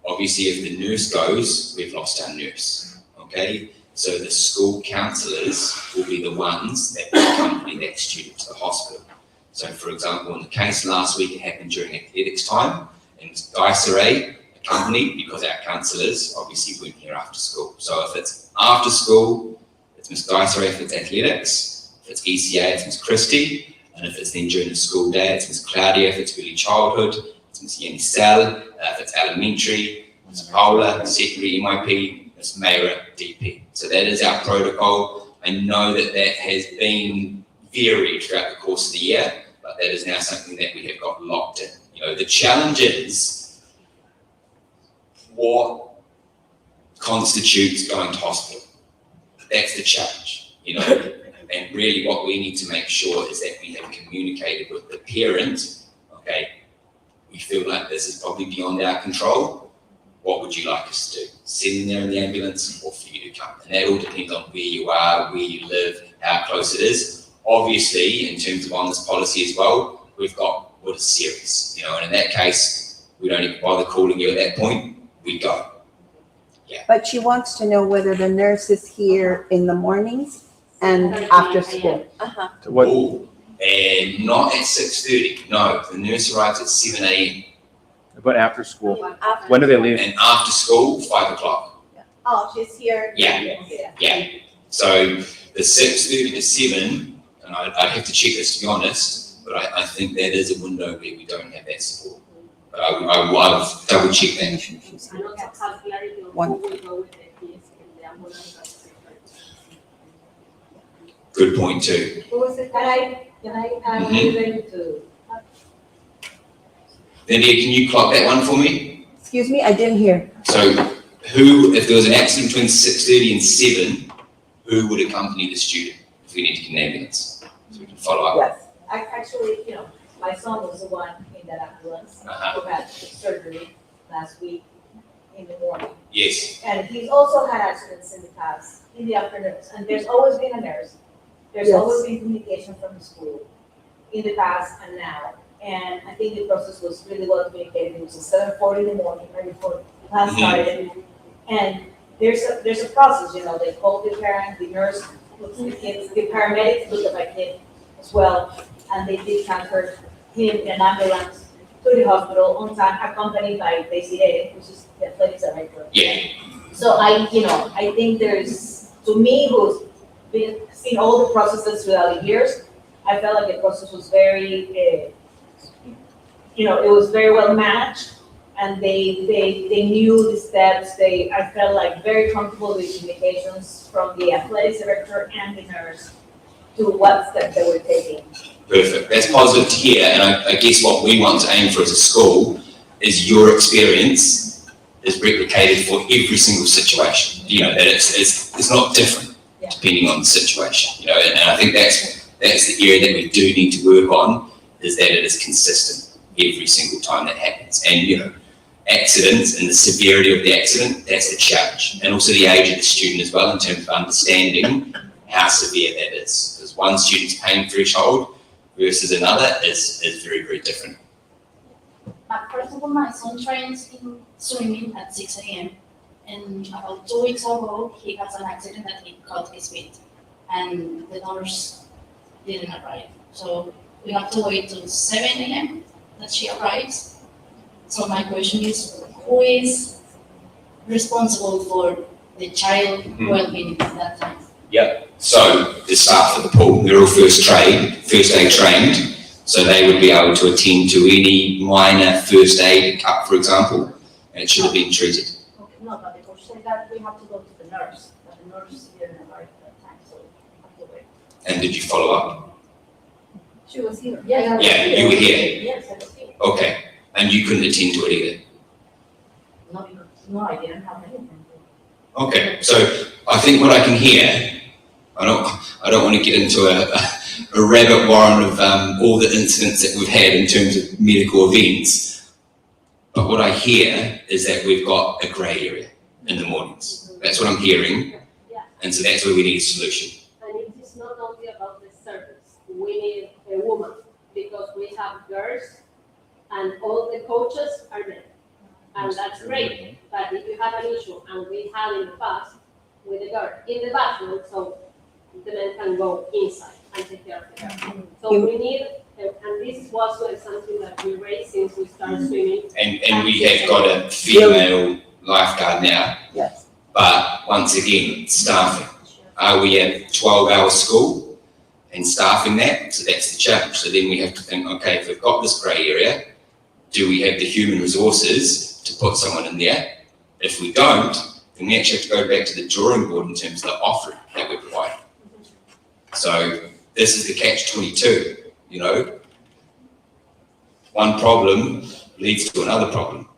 Obviously, if the nurse goes, we've lost our nurse, okay? So the school counsellors will be the ones that will accompany that student to the hospital. So for example, in the case last week, it happened during athletics time, and Diceray accompanied because our counsellors obviously weren't here after school. So if it's after school, it's Miss Diceray. If it's athletics, if it's ECA, it's Miss Christie, and if it's then during the school day, it's Miss Claudia. If it's early childhood, it's Miss Yenny Sal. If it's elementary, Miss Paula, secondary MIP, Miss Mayra, DP. So that is our protocol. I know that that has been varied throughout the course of the year, but that is now something that we have got locked in. You know, the challenge is what constitutes going to hospital. That's the challenge, you know, and really what we need to make sure is that we have communicated with the parent, okay, we feel like this is probably beyond our control. What would you like us to do? Send them there in the ambulance or for you to come? And that all depends on where you are, where you live, how close it is. Obviously, in terms of on this policy as well, we've got what is serious, you know, and in that case, we don't even bother calling you at that point, we go. Yeah. But she wants to know whether the nurse is here in the mornings and after school. What, Oh, and not at 6:30. No, the nurse arrives at 7 a.m. but after school? When do they leave? and after school, 5 o'clock. Oh, she's here. Yeah. So the 6:30 to 7, and I'd have to check this to be honest, but I think that is a window where we don't have that support. But I'll double check that. One. Good point too. Can I add even to? Lydia, can you clock that one for me? Excuse me, I didn't hear. So who, if there was an accident between 6:30 and 7, who would accompany the student if we need to get an ambulance? So we can follow up. Yes. Actually, my son was the one in that ambulance who had surgery last week in the morning. Yes. And he's also had accidents in the past, in the afternoons, and there's always been a nurse. There's Yes. always been communication from the school in the past and now. And I think the process was really well communicated. It was at 7:40 in the morning, right before class started. And there's a process, they call the parent, the nurse looks at the kids, the paramedics look at my kid as well. And they did transfer him in an ambulance to the hospital on time, accompanied by Desiree, which is the athletics director. Yeah. So I think there's, to me, who's seen all the processes throughout the years, I felt like the process was very, it was very well matched, and they knew the steps. I felt like very comfortable with communications from the athletics director and the nurse to what steps they were taking. Perfect. That's positive to hear. And I guess what we want to aim for as a school is your experience is replicated for every single situation. That it's not different depending on the situation. And I think that's the area that we do need to work on, is that it is consistent every single time that happens. And accidents and the severity of the accident, that's the challenge. And also the age of the student as well, in terms of understanding how severe that is. Because one student's pain threshold versus another is very, very different. For example, my son trains in swimming at 6 a.m. and about 2 weeks ago, he has an accident that he cut his feet, and the nurse didn't arrive. So we have to wait till 7 a.m. that she arrives. So my question is, who is responsible for the child well-being at that time? So the staff at the pool, they're all first aid trained, so they would be able to attend to any minor first aid cut, for example, and it should have been treated. Okay, no, but the coach said that we have to go to the nurse, but the nurse didn't arrive at that time, so we have to wait. And did you follow up? She was here. Yes, I was Yeah, here. you were here. Yes, I was here. Okay, and you couldn't attend to it either? No, because, no, I didn't have anything. Okay, so I think what I can hear, I don't want to get into a rabbit warren of all the incidents that we've had in terms of medical events, but what I hear is that we've got a grey area in the mornings. That's what I'm hearing, and so that's where we need a solution. And it is not only about the service. We need a woman because we have girls and all the coaches are men. And that's great. But if you have an issue, and we had in the past with the girl in the bathroom, so the men can go inside and take care of the girl. So we need, and this was something that we raised since we started swimming. And we have got a female lifeguard now. Yes. But once again, staffing. Are we at 12-hour school and staffing that? So that's the challenge. So then we have to think, okay, if we've got this grey area, do we have the human resources to put someone in there? If we don't, then we actually have to go back to the drawing board in terms of the offering that we're providing. So this is the catch-22, you know? One problem leads to another problem.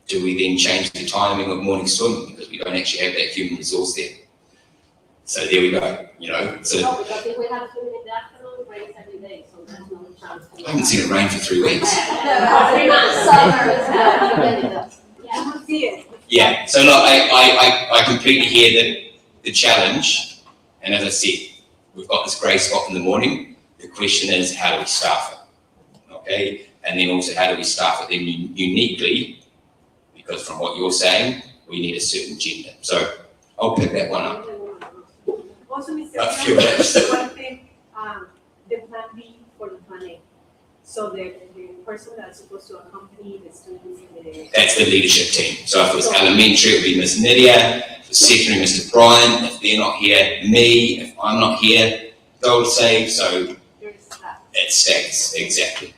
Do we then change the timing of morning swim because we don't actually have that human resource there? So there we go, you know? So No, because if we have swimming in the afternoon, it rains every day, so there's no chance. I haven't seen it rain for 3 weeks. 3 months. Yeah. Yeah, so look, I completely hear the challenge, and as I said, we've got this grey spot in the morning. The question is, how do we staff it? Okay, and then also how do we staff it then uniquely? Because from what you're saying, we need a certain gender. So I'll pick that one up. Also, Mr. A few minutes. One thing, the plan B for the plan A. So the person that's supposed to accompany the students in the. That's the leadership team. So if it was elementary, it would be Miss Nydia. If it's secondary, Mr. Brian. If they're not here, me. If I'm not here, goal save. So There's that. it stays, exactly.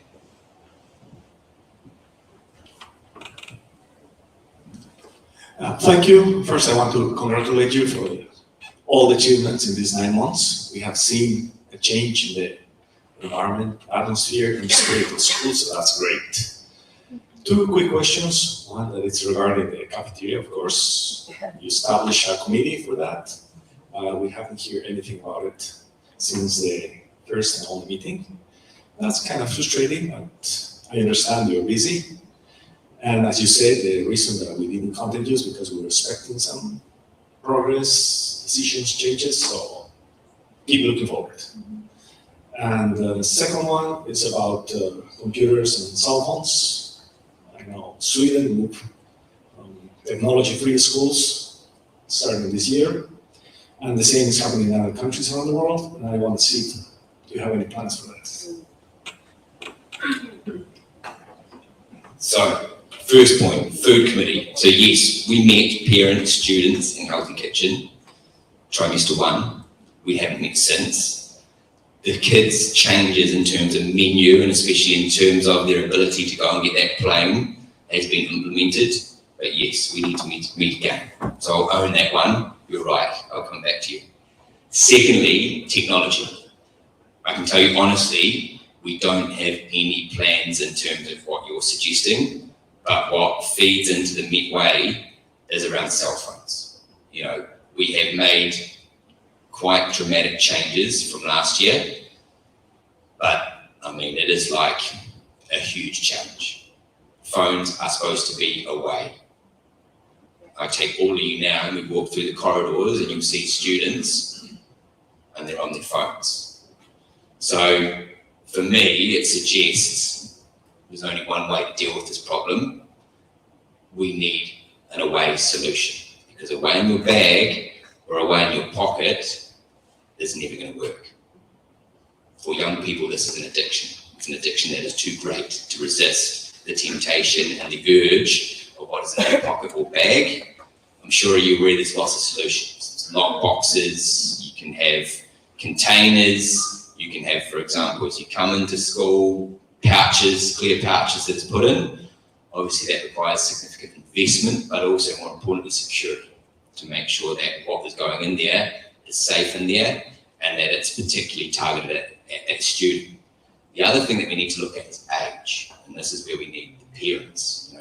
Thank you. First, I want to congratulate you for all the achievements in these 9 months. We have seen a change in the environment, atmosphere, and spirit of school, so that's great. 2 quick questions. One that is regarding the cafeteria, of course. You established a committee for that. We haven't heard anything about it since the first and only meeting. That's kind of frustrating, but I understand you're busy. And as you said, the reason that we didn't contact you is because we were expecting some progress, decisions, changes, so keep looking forward. And the second one is about computers and cell phones. I know Sweden moved technology-free schools starting this year, and the same is happening in other countries around the world, and I want to see, do you have any plans for that? So, first point, food committee. So yes, we met parents, students in Healthy Kitchen, trimester 1. We haven't met since. The kids' changes in terms of menu and especially in terms of their ability to go and get that plane has been implemented. But yes, we need to meet again. So I'll own that one. You're right, I'll come back to you. Secondly, technology. I can tell you honestly, we don't have any plans in terms of what you're suggesting, but what feeds into the midway is around cell phones. You know, we have made quite dramatic changes from last year, but I mean, it is like a huge challenge. Phones are supposed to be away. I take all of you now and we walk through the corridors and you'll see students and they're on their phones. So for me, it suggests there's only one way to deal with this problem. We need an away solution, because away in your bag or away in your pocket is never going to work. For young people, this is an addiction. It's an addiction that is too great to resist the temptation and the urge of what is in their pocket or bag. I'm sure you're aware there's lots of solutions. There's lock boxes, you can have containers, you can have, for example, as you come into school, pouches, clear pouches that is put in. Obviously that requires significant investment, but also more importantly, security, to make sure that what is going in there is safe in there and that it's particularly targeted at the student. The other thing that we need to look at is age, and this is where we need the parents,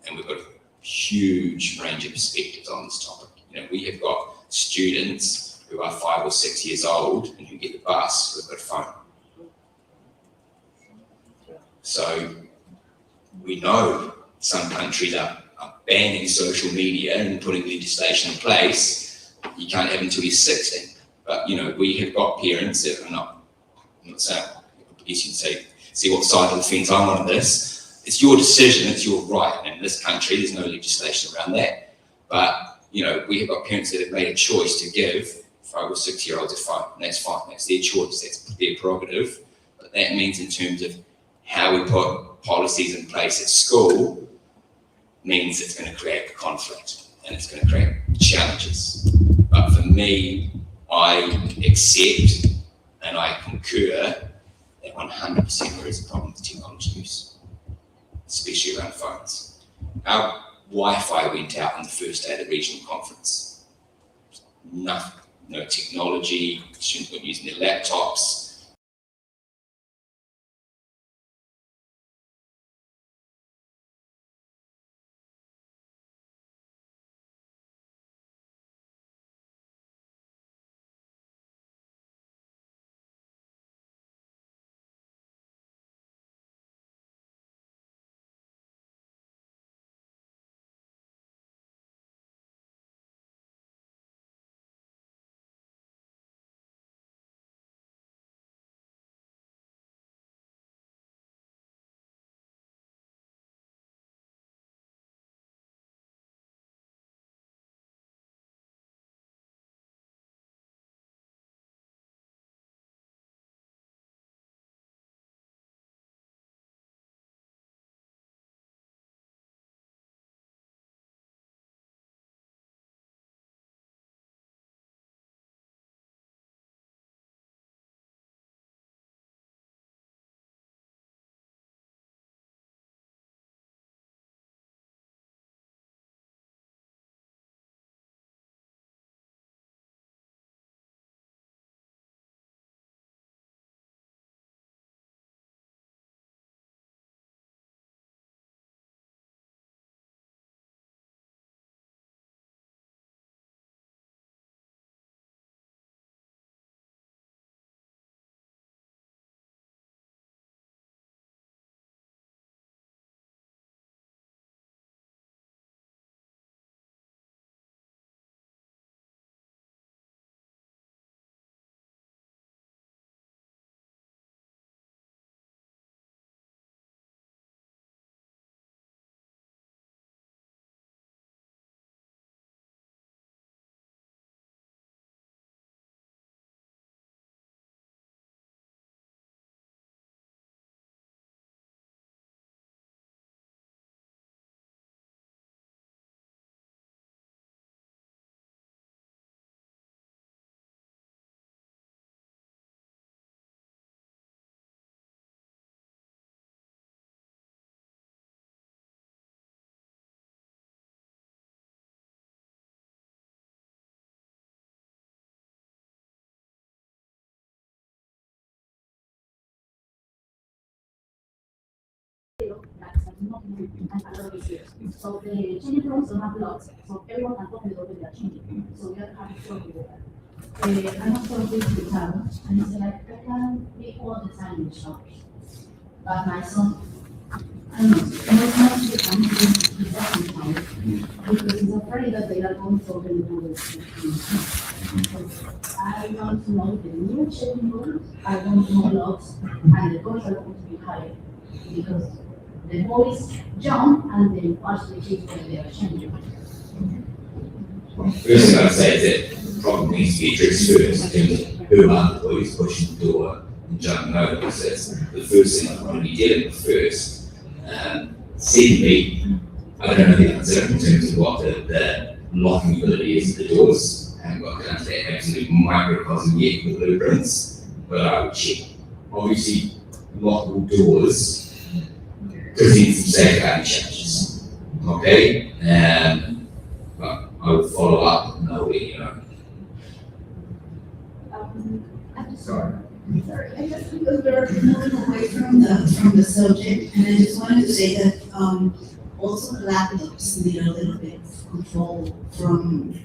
and we've got a huge range of perspectives on this topic. We have got students who are 5 or 6 years old and who get the bus who've got a phone. So we know some countries are banning social media and putting legislation in place. You can't have until you're 16. But, we have got parents that are not, I'm not saying, I guess you can say, see what side of the fence I'm on this. It's your decision, it's your right. And in this country, there's no legislation around that. But, we have got parents that have made a choice to give 5 or 6 year olds a phone. And that's fine, that's their choice, that's their prerogative. But that means in terms of how we put policies in place at school, means it's going to create conflict and it's going to create challenges. But for me, I accept and I concur that 100% there is a problem with technology use, especially around phones. Our Wi-Fi went out on the first day of the regional conference. Nothing, no technology, students weren't using their laptops. So the changing rooms don't have locks, so everyone can open the door when they're changing. So we are having trouble with that. I'm not sure if this is and he said, like, I can be all the time in the shop. But my son, I don't know, most of the time he doesn't come because he's afraid that they are going to open the door. So I want to know the new changing rooms, I want no locks, and the doors are going to be higher because the boys jump and then partially change when they are changing. First thing I'd say is that the problem needs to be addressed first, in terms of who are the boys pushing the door and don't know, because that's the first thing I'm going to be dealing with first. Secondly, I don't know the answer in terms of what the locking ability is of the doors. I haven't got down to that absolute microcosm yet with blueprints, but I would check. Obviously, lockable doors present some safeguarding challenges. Okay? But I will follow up and I'll let you know. Sorry. Sorry, I just because we're moving away from the subject, and I just wanted to say that also the laptops need a little bit of control from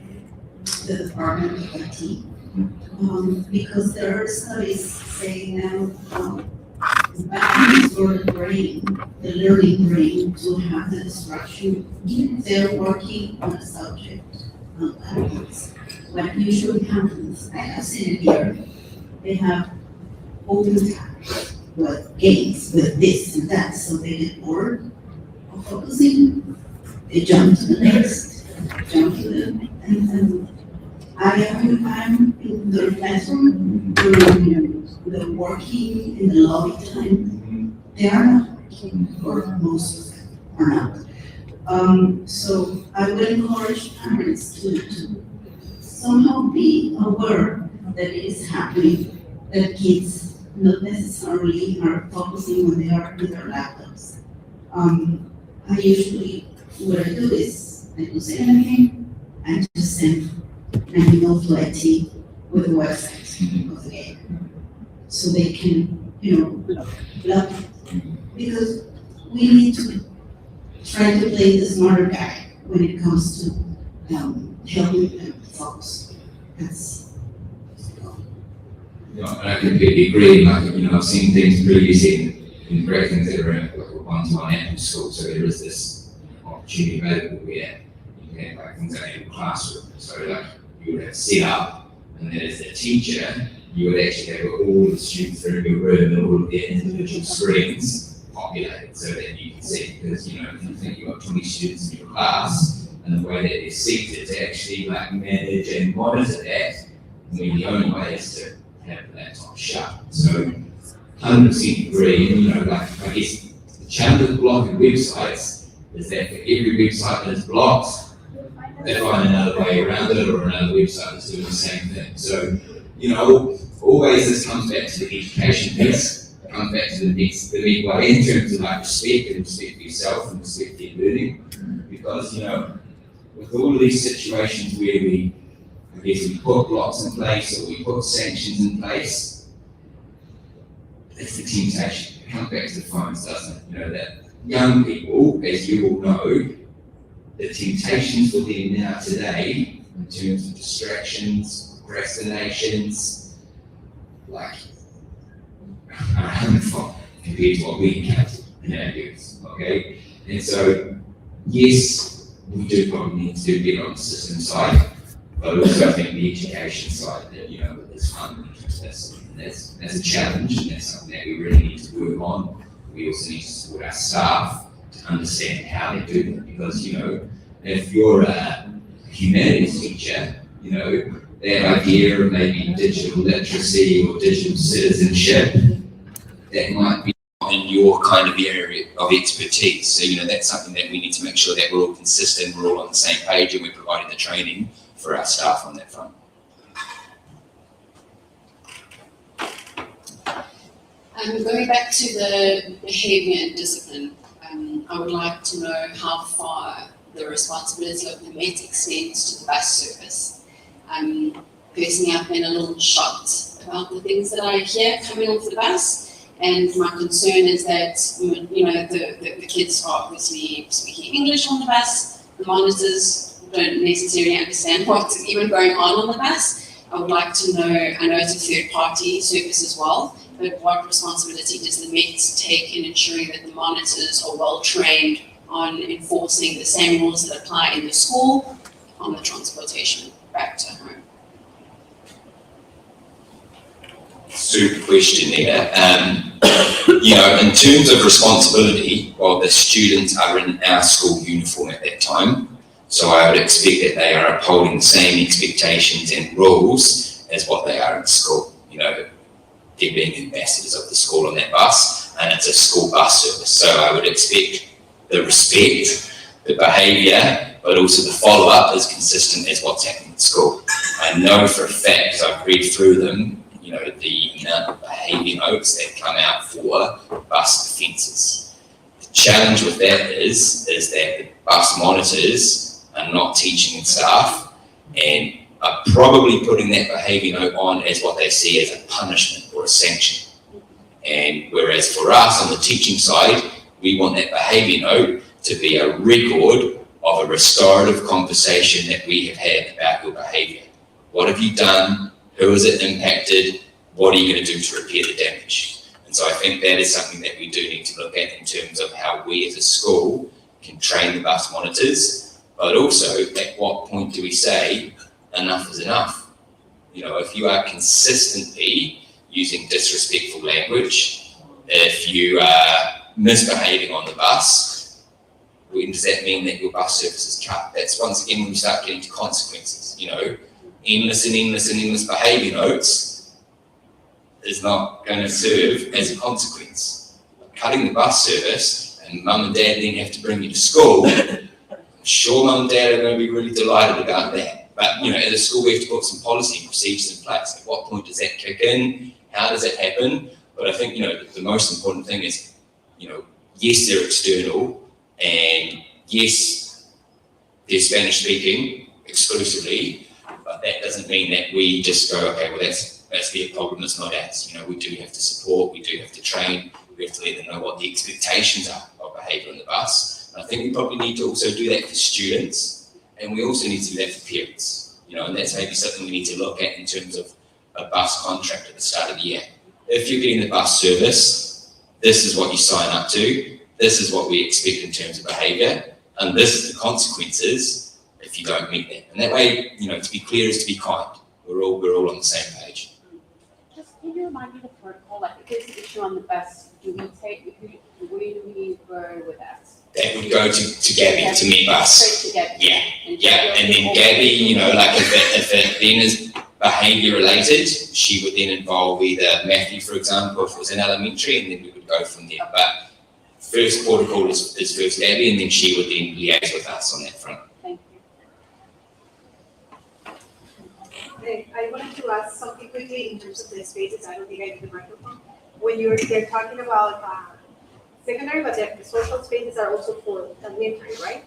the Department of IT. Because there are studies saying now bad things for the brain, the learning brain, to have the distraction if they're working on a subject on laptops. What usually happens, I have seen it here, they have open tabs with games, with this and that, so they get bored of focusing. They jump to the next, jump to the, and I'm in the classroom during the working in the lobby time. They are not working, or most of them are not. So I would encourage parents to somehow be aware that it is happening, that kids not necessarily are focusing when they are with their laptops. I usually, what I do is, I don't say anything, I just send an email to IT with the website of the game. So they can, log in. Because we need to try to play the smarter guy when it comes to helping them focus. That's And I completely agree. I've seen things previously in great things that are in like a one-to-one app in school. So there is this opportunity available where you can have like things like in a classroom. So like you would have set up, and then as a teacher, you would actually have all the students that are in your room and all of their individual screens populated so that you can see. Because if you think you've got 20 students in your class, and the way that they're seated to actually like manage and monitor that, the only way is to have the laptop shut. So 100% agree. And I guess the challenge with blocking websites is that for every website that is blocked, they find another way around it, or another website that's doing the same thing. So, always this comes back to the education piece. It comes back to the big way in terms of like respect for yourself and respect for your learning. Because, with all of these situations where we put blocks in place or we put sanctions in place, it's the temptation. It comes back to the phones, doesn't it? That young people, as you all know, the temptations for them now today, in terms of distractions, procrastinations, like a hundredfold compared to what we encountered in our youth. Okay? And so, yes, we do probably need to do better on the system side, but also I think the education side that, is fundamental to this. And that's a challenge, and that's something that we really need to work on. We also need to support our staff to understand how they do that, because, if you're a humanities teacher, that idea of maybe digital literacy or digital citizenship, that might be in your kind of area of expertise. So, that's something that we need to make sure that we're all consistent, we're all on the same page, and we're providing the training for our staff on that front. Going back to the behaviour and discipline, I would like to know how far the responsibility of the Met extends to the bus service. Personally, I've been a little shocked about the things that I hear coming off the bus, and my concern is that the kids are obviously speaking English on the bus. The monitors don't necessarily understand what's even going on the bus. I would like to know, I know it's a third-party service as well, but what responsibility does the Met take in ensuring that the monitors are well trained on enforcing the same rules that apply in the school on the transportation back to home? Super question there. In terms of responsibility, well, the students are in our school uniform at that time, so I would expect that they are upholding the same expectations and rules as what they are in school. they're being ambassadors of the school on that bus, and it's a school bus service. So I would expect the respect, the behaviour, but also the follow-up is consistent as what's happening at school. I know for a fact, because I've read through them, the amount of behaviour notes that come out for bus offences. The challenge with that is that the bus monitors are not teaching staff and are probably putting that behaviour note on as what they see as a punishment or a sanction. And whereas for us on the teaching side, we want that behaviour note to be a record of a restorative conversation that we have had about your behaviour. What have you done? Who has it impacted? What are you going to do to repair the damage? And so I think that is something that we do need to look at in terms of how we as a school can train the bus monitors, but also at what point do we say enough is enough? If you are consistently using disrespectful language, if you are misbehaving on the bus, when does that mean that your bus service is cut? That's once again when you start getting to consequences. Endless behaviour notes is not going to serve as a consequence. Cutting the bus service and mum and dad then have to bring you to school, I'm sure mum and dad are going to be really delighted about that. But, as a school, we have to put some policy and procedures in place. At what point does that kick in? How does it happen? But I think, the most important thing is, yes, they're external, and yes, they're Spanish speaking exclusively, but that doesn't mean that we just go, okay, well, that's their problem, it's not ours. We do have to support, we do have to train, we have to let them know what the expectations are of behaviour on the bus. And I think we probably need to also do that for students, and we also need to do that for parents. And that's maybe something we need to look at in terms of a bus contract at the start of the year. If you're getting the bus service, this is what you sign up to, this is what we expect in terms of behaviour, and this is the consequences if you don't meet that. And that way, to be clear is to be kind. We're all on the same page. Just can you remind me the protocol, like if there's an issue on the bus, where do we go with that? That would go to Gabby, to meet us. Straight to Gabby. And then Gabby, if it then is behaviour related, she would then involve either Matthew, for example, if it was in elementary, and then we would go from there. But first protocol is first Gabby, and then she would then liaise with us on that front. Thank you. I wanted to ask something quickly in terms of the spaces. I don't think I have the microphone. When they're talking about secondary, but the social spaces are also for elementary, right?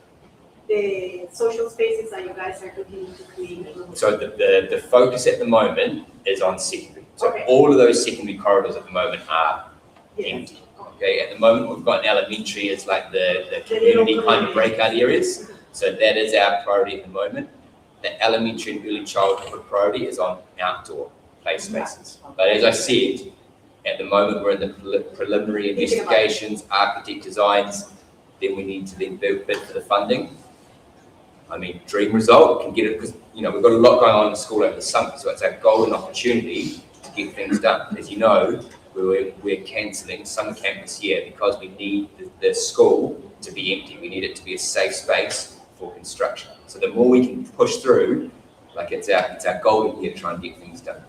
The social spaces that you guys are looking to create. So the focus at the moment is on secondary. So Okay. all of those secondary corridors at the moment are Yeah. empty. Okay, at the moment we've got an elementary, it's like the community kind of breakout areas. So that is our priority at the moment. The elementary and early childhood priority is on outdoor play spaces. But as I said, at the moment we're in the preliminary investigations, architect designs, then we need to then bid for the funding. I mean, dream result, can get it, because we've got a lot going on in the school over the summer, so it's our golden opportunity to get things done. As you know, we're cancelling summer camp this year because we need the school to be empty. We need it to be a safe space for construction. So the more we can push through, like it's our golden year to try and get things done.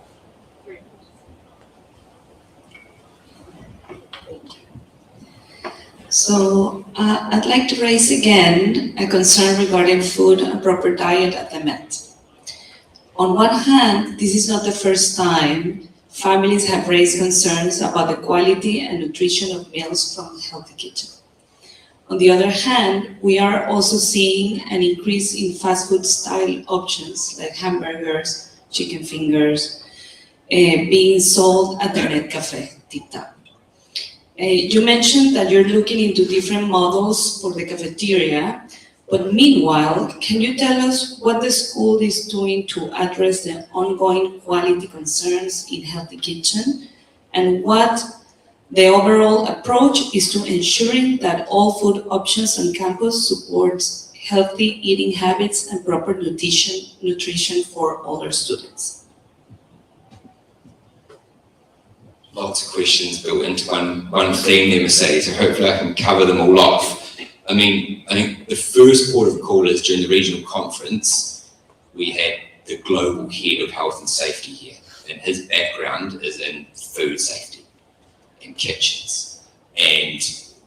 So I'd like to raise again a concern regarding food and proper diet at the Met. On one hand, this is not the first time families have raised concerns about the quality and nutrition of meals from Healthy Kitchen. On the other hand, we are also seeing an increase in fast food style options like hamburgers, chicken fingers, being sold at the Met Cafe, Tip Tap. You mentioned that you're looking into different models for the cafeteria, but meanwhile, can you tell us what the school is doing to address the ongoing quality concerns in Healthy Kitchen, and what the overall approach is to ensuring that all food options on campus supports healthy eating habits and proper nutrition for all our students? Lots of questions built into one theme there, Mercedes, so hopefully I can cover them all off. I think the first port of call is during the regional conference, we had the global head of health and safety here, and his background is in food safety in kitchens. And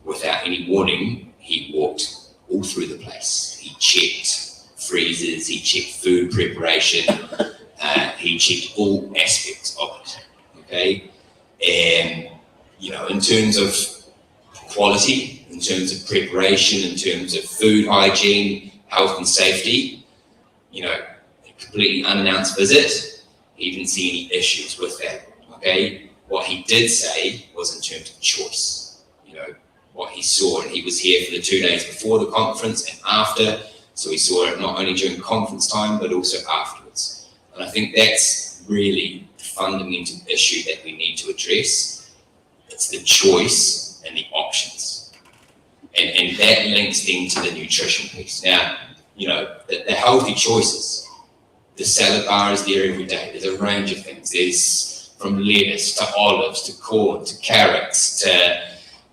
without any warning, he walked all through the place. He checked freezers, he checked food preparation, he checked all aspects of it, okay? And, you know, in terms of quality, in terms of preparation, in terms of food hygiene, health and safety, you know, a completely unannounced visit, he didn't see any issues with that, okay? What he did say was in terms of choice, you know, what he saw, and he was here for the 2 days before the conference and after, so he saw it not only during conference time, but also afterwards. And I think that's really the fundamental issue that we need to address. It's the choice and the options. And that links into the nutrition piece. Now, you know, the healthy choices, the salad bar is there every day. There's a range of things. There's from lettuce to olives to corn to carrots to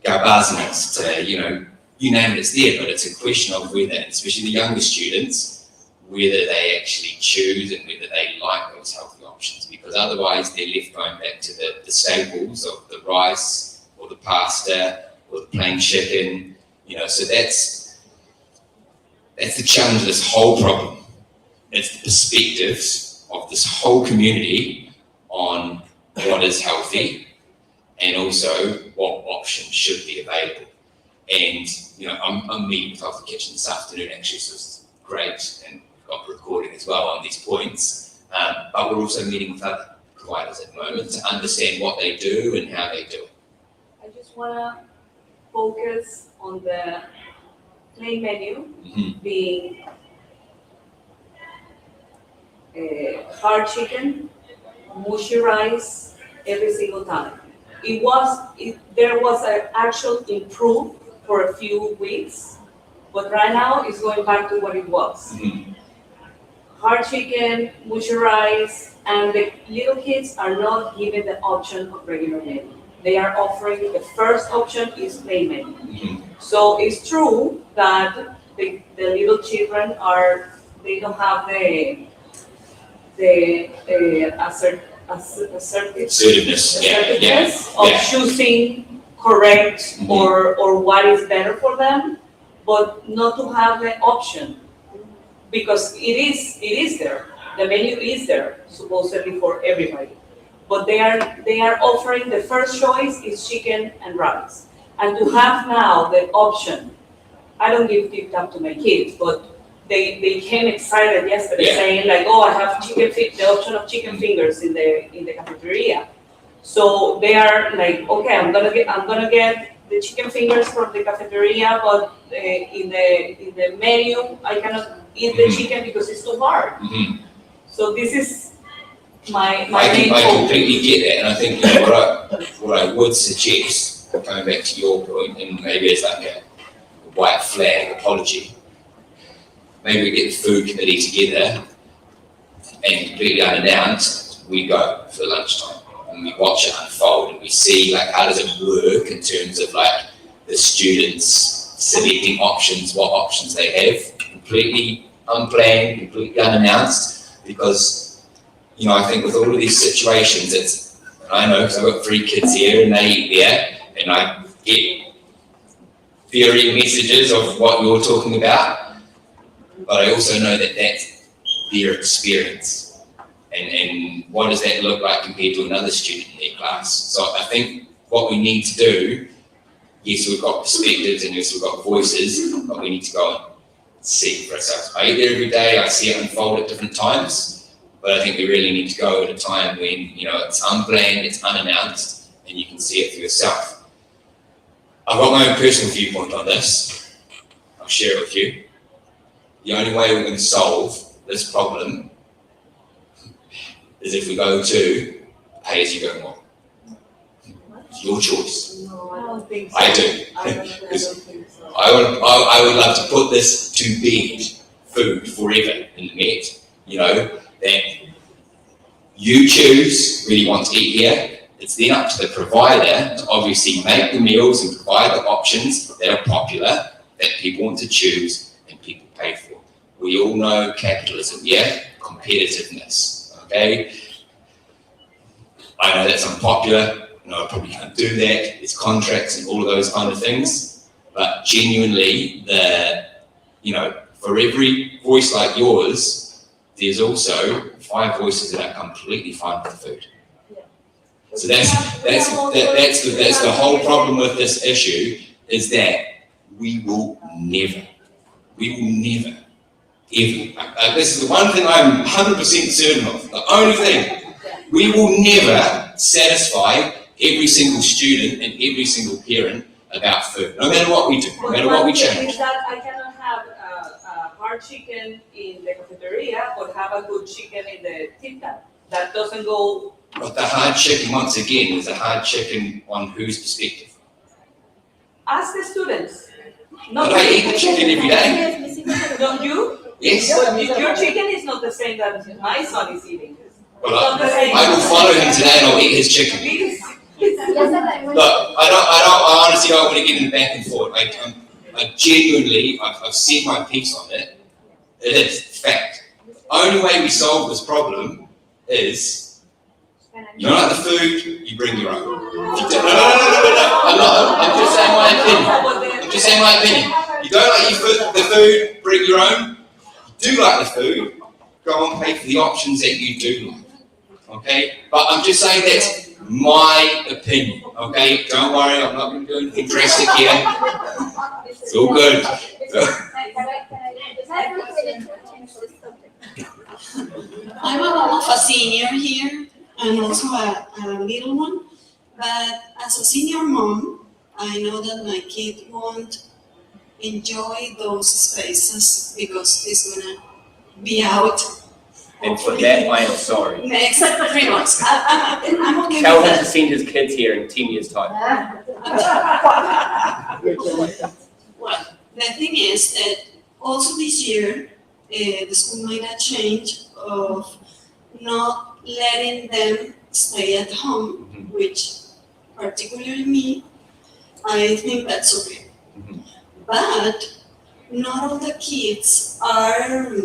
garbaznas to, you know, you name it, it's there, but it's a question of whether, especially the younger students, whether they actually choose and whether they like those healthy options, because otherwise they're left going back to the staples of the rice or the pasta or the plain chicken, you know, so that's the challenge of this whole problem. It's the perspectives of this whole community on what is healthy and also what options should be available. And, you know, I'm meeting with Healthy Kitchen this afternoon actually, so it's great, and we've got a recording as well on these points, but we're also meeting with other providers at the moment to understand what they do and how they do it. I just want to focus on the plain menu being hard chicken, mushy rice every single time. There was an actual improve for a few weeks, but right now it's going back to what it was. Hard chicken, mushy rice, and the little kids are not given the option of regular menu. They are offering, the first option is plain menu. So it's true that the little children they don't have the assertiveness of choosing correct or what is better for them, but not to have the option, because it is there. The menu is there supposedly for everybody, but they are offering the first choice is chicken and rice, and to have now the option. I don't give tip tap to my kids, but they came excited yesterday saying like, oh, I have the option of chicken fingers in the cafeteria. So they are like, okay, I'm gonna get the chicken fingers from the cafeteria, but in the menu I cannot eat the chicken because it's too hard. So this is my main I completely get that, and I think, you know, what I would suggest, coming back to your point, and maybe it's like a white flag apology. Maybe we get the food committee together and completely unannounced, we go for lunchtime and we watch it unfold and we see like how does it work in terms of like the students selecting options, what options they have, completely unplanned, completely unannounced, because, you know, I think with all of these situations, I know because I've got 3 kids here and they eat there and I get varying messages of what you're talking about. But I also know that that's their experience. And what does that look like compared to another student in their class? So I think what we need to do, yes, we've got perspectives and yes, we've got voices, but we need to go and see for ourselves. I eat there every day, I see it unfold at different times, but I think we really need to go at a time when, you know, it's unplanned, it's unannounced, and you can see it for yourself. I've got my own personal viewpoint on this. I'll share it with you. The only way we're going to solve this problem is if we go to pay-as-you-go model. It's your choice. No, I don't think so. I do. I don't think so. I would love to put this to bed, food forever in the Met, you know, that you choose where you want to eat here. It's then up to the provider to obviously make the meals and provide the options that are popular, that people want to choose and people pay for. We all know capitalism, competitiveness, okay? I know that's unpopular, I probably can't do that. It's contracts and all of those kind of things. But genuinely, for every voice like yours, there's also 5 voices that are completely fine with the food. So that's the whole problem with this issue, is that we will never, ever, this is the one thing I'm 100% certain of, the only thing, we will never satisfy every single student and every single parent about food, no matter what we do, no matter what we change. Is that I cannot have a hard chicken in the cafeteria, but have a good chicken in the tinta. That doesn't go. But the hard chicken, once again, is a hard chicken on whose perspective? Ask the students. But I eat the chicken every day. Don't you? Yes. But your chicken is not the same that my son is eating. Well, I will follow him today and I'll eat his chicken. Look, I honestly don't want to get in the back and forth. I genuinely, I've seen my piece on it. It is fact. Only way we solve this problem is, you don't like the food, you bring your own. No. I'm just saying my opinion. I'm just saying my opinion. You don't like the food, bring your own. You do like the food, go and pay for the options that you do like. Okay? But I'm just saying that's my opinion. Okay? Don't worry, I'm not going to do anything drastic here. It's all good. I'm a mom of a senior here and also a little one, but as a senior mom, I know that my kid won't enjoy those spaces because he's gonna be out. And for that, I am sorry. Next 3 months. I'm okay Tell with him that. to send his kids here in 10 years' time. Well, the thing is that also this year, the school made a change of not letting them stay at home, which particularly me, I think that's okay. But not all the kids are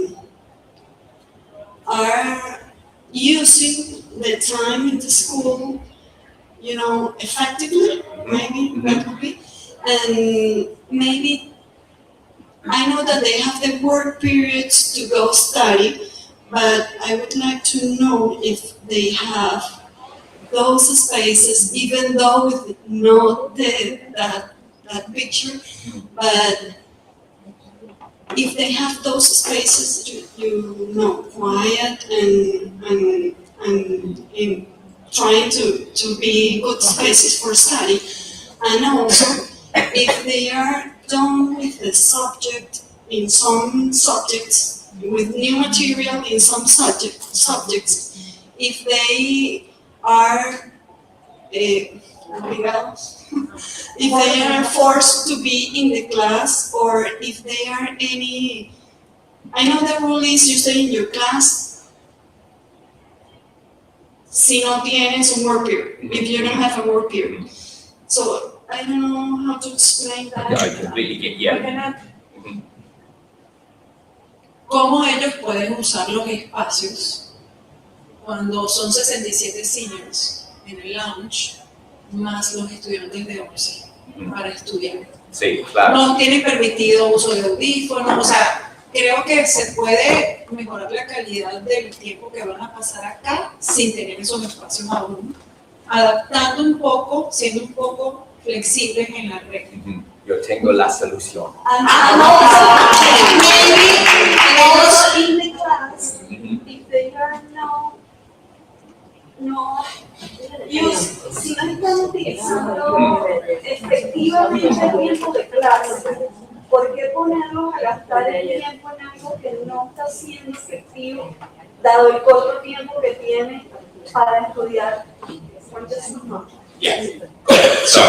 using the time in the school, effectively, maybe that would be. And maybe, I know that they have the work periods to go study, but I would like to know if they have those spaces, even though with not that picture, but if they have those spaces, quiet and trying to be good spaces for study. And also, if they are done with the subject in some subjects, with new material in some subjects, if they are if they are forced to be in the class, or if they are I know the rule is you stay in your class si no tienes un work period, if you don't have a work period. So I don't know how to explain that. Yeah, I completely get you. ¿Cómo ellos pueden usar los espacios cuando son 67 seniors en el lounge, más los estudiantes de 11 para estudiar? Sí, claro. No tienen permitido uso de audífonos, o sea, creo que se puede mejorar la calidad del tiempo que van a pasar acá sin tener esos espacios aún, adaptando un poco, siendo un poco flexibles en la regla. Yo tengo la solución. In the class, if they are si no están utilizando efectivamente el tiempo de clase, ¿por qué ponerlos a gastar el tiempo en algo que no está siendo efectivo, dado el corto tiempo que tiene para estudiar? Yeah. So,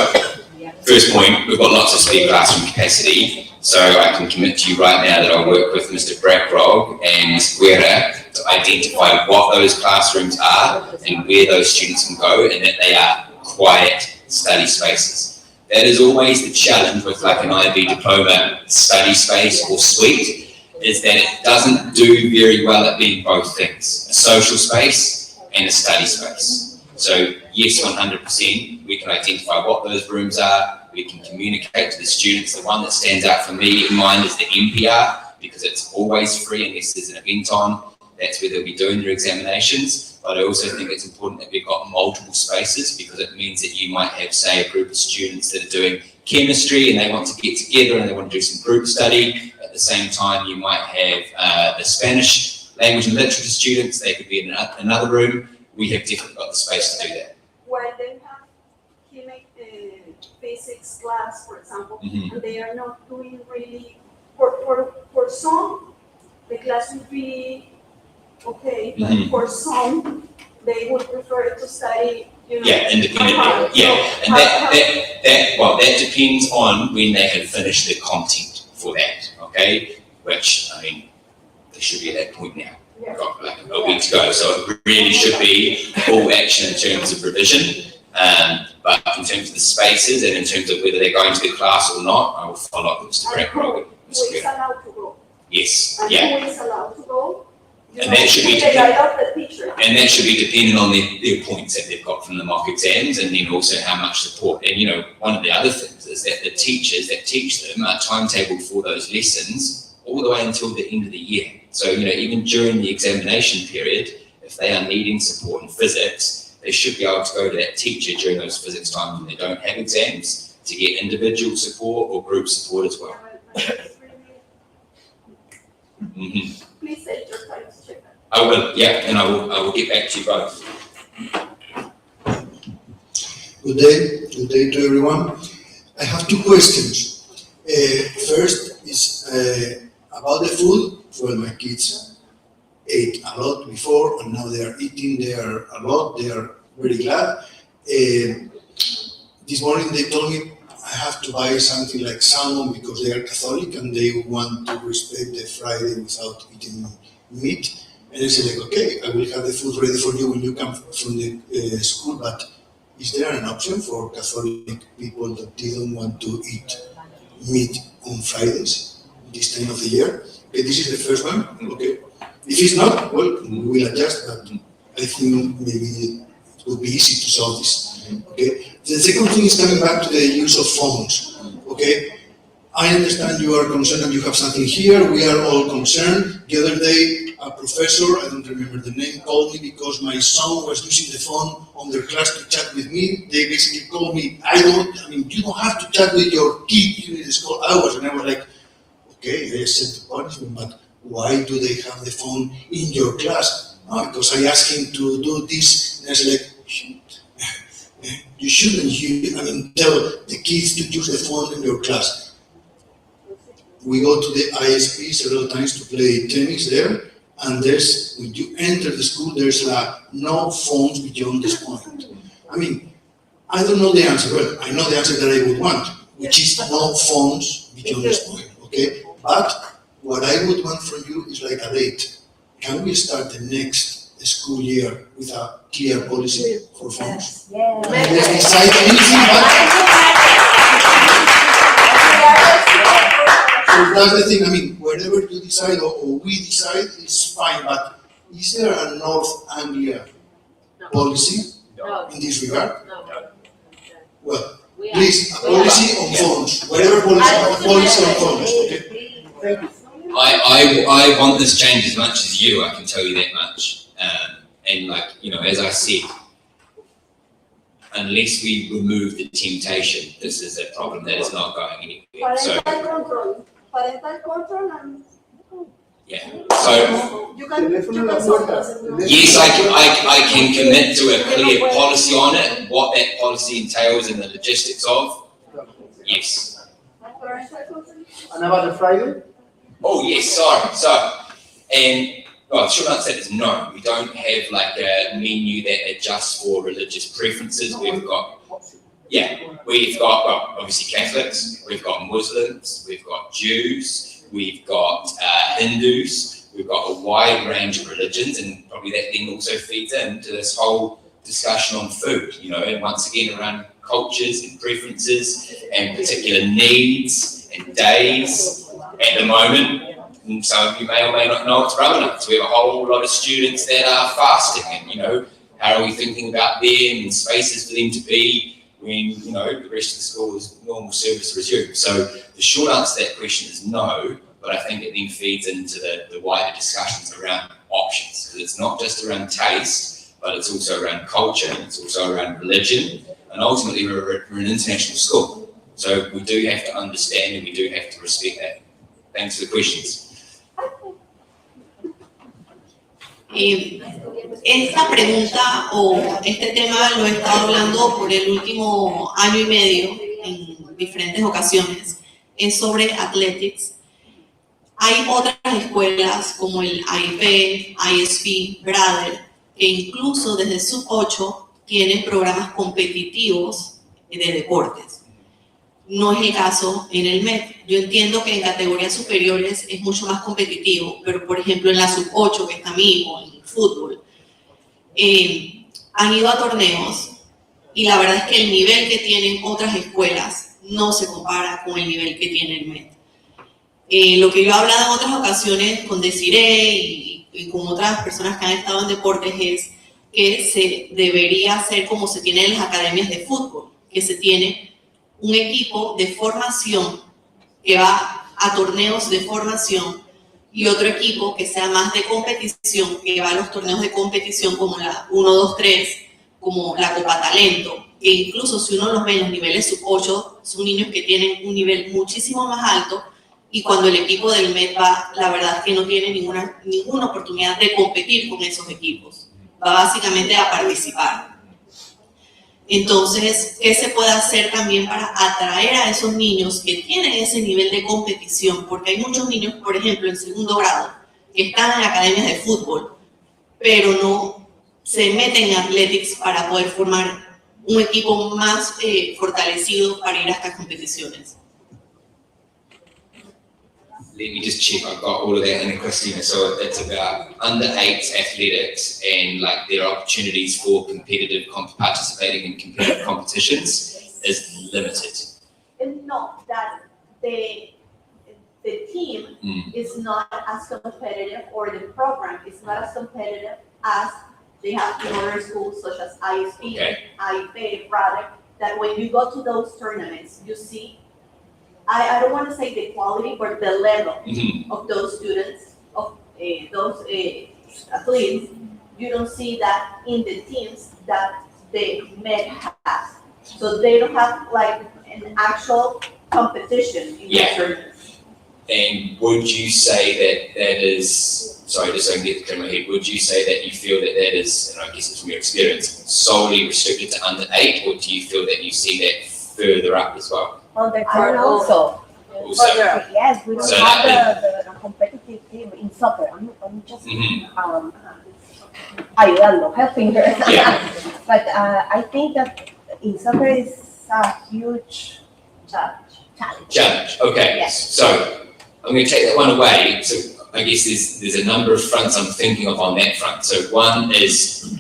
first point, we've got lots of spare classroom capacity, so I can commit to you right now that I'll work with Mr. Brackrog and Ms. Guerra to identify what those classrooms are and where those students can go, and that they are quiet study spaces. That is always the challenge with like an IB diploma study space or suite, is that it doesn't do very well at being both things, a social space and a study space. So yes, 100%, we can identify what those rooms are, we can communicate to the students. The one that stands out for me in mind is the MPR, because it's always free unless there's an event on. That's where they'll be doing their examinations. But I also think it's important that we've got multiple spaces, because it means that you might have, say, a group of students that are doing chemistry and they want to get together and they want to do some group study. At the same time, you might have the Spanish language and literature students. They could be in another room. We have definitely got the space to do that. When they have chemic physics class, for example, and they are not doing really, for some, the class would be okay, but for some, they would prefer to study, Yeah, independently. Yeah, and that depends on when they have finished the content for that, okay? Which, I mean, they should be at that point now. Yeah. Got like a week to go, so it really should be full action in terms of revision. But in terms of the spaces and in terms of whether they're going to the class or not, I will follow up with Mr. Crackroll. Who is allowed to go? Yes, And yeah. who is allowed to go? And that should be the guide of the teacher. And that should be depending on their points that they've got from the mock exams, and then also how much support. And one of the other things is that the teachers that teach them are timetabled for those lessons all the way until the end of the year. So, even during the examination period, if they are needing support in physics, they should be able to go to that teacher during those physics times when they don't have exams to get individual support or group support as well. Please take your time to check that. I will, yeah, and I will get back to you both. Good day to everyone. I have two questions. First is about the food. Well, my kids ate a lot before, and now they are eating there a lot. They are very glad. This morning they told me I have to buy something like salmon because they are Catholic and they want to respect the Friday without eating meat. And I said, like, okay, I will have the food ready for you when you come from the school, but is there an option for Catholic people that didn't want to eat meat on Fridays this time of the year? Okay, this is the first one. Okay. If it's not, well, we will adjust, but I think maybe it would be easy to solve this. Okay. The second thing is coming back to the use of phones. Okay. I understand you are concerned and you have something here. We are all concerned. The other day, a professor, I don't remember the name, called me because my son was using the phone on their class to chat with me. They basically called me, you don't have to chat with your kid during the school hours. And I was like, okay, I accept the punishment, but why do they have the phone in your class? Oh, because I asked him to do this, and I said, like, you shouldn't tell the kids to use the phone in your class. We go to the ISP several times to play tennis there, and when you enter the school, there's no phones beyond this point. I don't know the answer. Well, I know the answer that I would want, which is no phones beyond this point, okay? But what I would want from you is like a date. Can we start the next school year with a clear policy for phones? Yes. Let's decide anything, so that's the thing, whatever you decide or we decide is fine, but is there a North Anglia policy in this regard? No. Well, please, a policy on phones, whatever policy on phones, okay? Thank you. I want this change as much as you, I can tell you that much. And as I said, unless we remove the temptation, this is a problem that is not going anywhere. So, Parental control and yeah. So, you can solve this. yes, I can commit to a clear policy on it, what that policy entails and the logistics of. Yes. And about the Friday? Oh, yes, sorry. And the short answer is no. We don't have like a menu that adjusts for religious preferences. We've got obviously Catholics, we've got Muslims, we've got Jews, we've got Hindus, we've got a wide range of religions, and probably that then also feeds into this whole discussion on food, and once again around cultures and preferences and particular needs and days at the moment. And some of you may or may not know it's Ramadan, so we have a whole lot of students that are fasting, and how are we thinking about them and spaces for them to be when, you know, the rest of the school is normal service resumed? So the short answer to that question is no, but I think it then feeds into the wider discussions around options, because it's not just around taste, but it's also around culture, and it's also around religion, and ultimately we're an international school. So we do have to understand and we do have to respect that. Thanks for the questions. Esta pregunta o este tema lo he estado hablando por el último año y medio en diferentes ocasiones. Es sobre athletics. Hay otras escuelas como el IEP, ISP, Brother, que incluso desde sub-8 tienen programas competitivos de deportes. No es el caso en el MET. Yo entiendo que en categorías superiores es mucho más competitivo, pero por ejemplo en la sub-8, que está mi hijo, en fútbol, han ido a torneos y la verdad es que el nivel que tienen otras escuelas no se compara con el nivel que tiene el MET. Lo que yo he hablado en otras ocasiones con Desiree y con otras personas que han estado en deportes es que se debería hacer como se tiene en las academias de fútbol, que se tiene un equipo de formación que va a torneos de formación y otro equipo que sea más de competición, que va a los torneos de competición como la 1, 2, 3, como la Copa Talento, que incluso si uno los ve en los niveles sub-8, son niños que tienen un nivel muchísimo más alto, y cuando el equipo del MED va, la verdad es que no tiene ninguna oportunidad de competir con esos equipos, va básicamente a participar. Entonces, ¿qué se puede hacer también para atraer a esos niños que tienen ese nivel de competición? Porque hay muchos niños, por ejemplo, en segundo grado, que están en academias de fútbol, pero no se meten en athletics para poder formar un equipo más fortalecido para ir a estas competiciones. Let me just check, I've got all of that in the questionnaire. So it's about under 8s athletics and like their opportunities for participating in competitive competitions is limited. No, that the team is not as competitive, or the program is not as competitive as they have in other schools such as ISP, IEP, product, that when you go to those tournaments, you see, I don't want to say the quality, but the level of those students, of those athletes, you don't see that in the teams that the MED has. So they don't have like an actual competition in the tournaments. And would you say that is, sorry, just so I can get the term in my head, would you say that you feel that is, and I guess it's from your experience, solely restricted to under 8, or do you feel that you see that further up as well? Also. Yes, we don't So have the competitive team in soccer. I'm just ayudando, helping her. But I think that in soccer is a huge challenge. Okay, Yes. so I'm going to take that one away. So I guess there's a number of fronts I'm thinking of on that front. So one is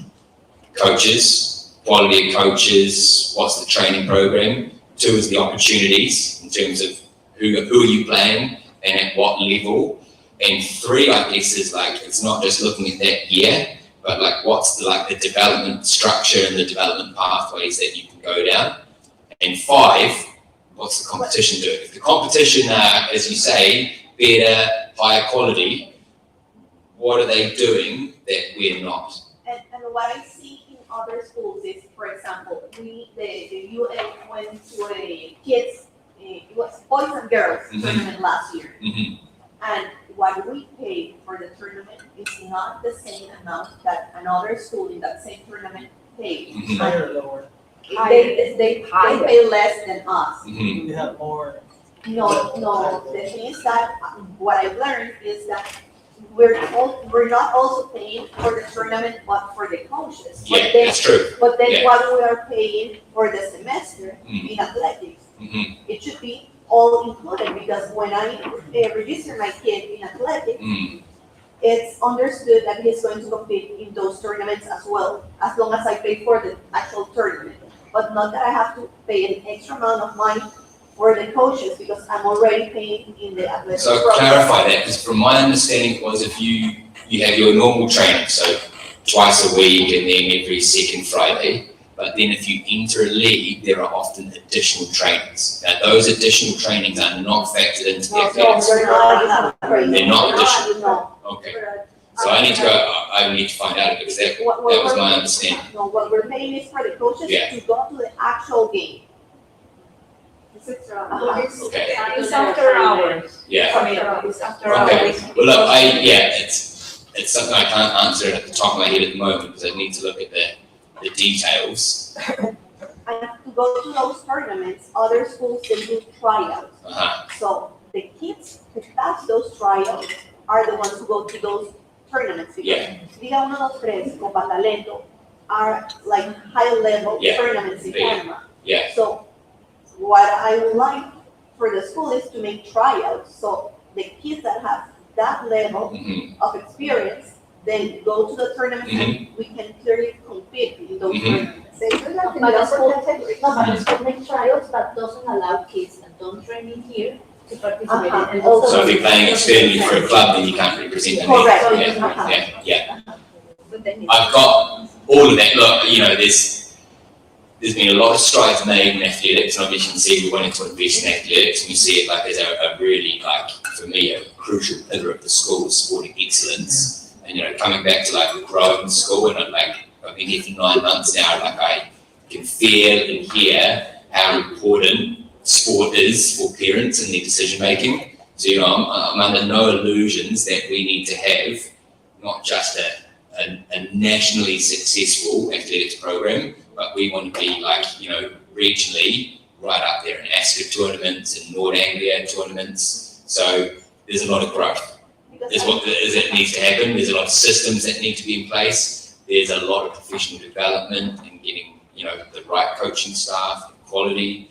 coaches, quality of coaches, what's the training program? 2 is the opportunities in terms of who are you playing and at what level. And 3, I guess, is like, it's not just looking at that year, but like what's the development structure and the development pathways that you can go down. And 5, what's the competition doing? If the competition are, as you say, better, higher quality, what are they doing that we're not? And what I see in other schools is, for example, the UA went to a kids, it was boys and girls tournament last year. And what we paid for the tournament is not the same amount that another school in that same tournament paid. Higher or lower? They pay less than us. We have more. No, the thing is that what I've learned is that we're not also paying for the tournament, but for the coaches. Yeah, that's true. But then what we are paying for the semester in athletics, it should be all included, because when I register my kid in athletics, it's understood that he's going to compete in those tournaments as well, as long as I pay for the actual tournament. But not that I have to pay an extra amount of money for the coaches, because I'm already paying in the athletics. So program. clarify that, because from my understanding was if you have your normal training, so twice a week and then every second Friday. But then if you enter a league, there are often additional trainings. Now, those additional trainings are not factored into the athletics. They're not additional. Okay. So I need to find out because that was my understanding. No, what we're paying is for the coaches Yeah. to go to the actual game. Okay. It's after hours. Yeah. I mean, it's after Okay. hours. Well, look, it's something I can't answer at the top of my head at the moment because I need to look at the details. And to go to those tournaments, other schools they do tryouts. Uh-huh. So the kids who pass those tryouts are the ones who go to those tournaments. Yeah. Liga 1, 2, 3, Copa Talento are like high level Yeah. tournaments in Yeah. Panama. Yeah. So what I would like for the school is to make tryouts, so the kids that have that level Mhm. of experience then go to the tournament and we can clearly compete in those tournaments. But the school makes trials, but doesn't allow kids that don't train in here to participate in. So if you're playing externally for a club, then you can't represent them. Correct. Yeah. I've got all of that. Look, there's been a lot of strides made in athletics, and obviously you can see we wanted to invest in athletics, and you see it like as a really, for me, a crucial pillar of the school, sporting excellence. And, coming back to the growing school, and I've been here for 9 months now, I can feel and hear how important sport is for parents and their decision making. So, I'm under no illusions that we need to have not just a nationally successful athletics program, but we want to be regionally right up there in ASCA tournaments and North Anglia tournaments. So there's a lot of growth. There's what that needs to happen. There's a lot of systems that need to be in place. There's a lot of professional development and getting, the right coaching staff, quality,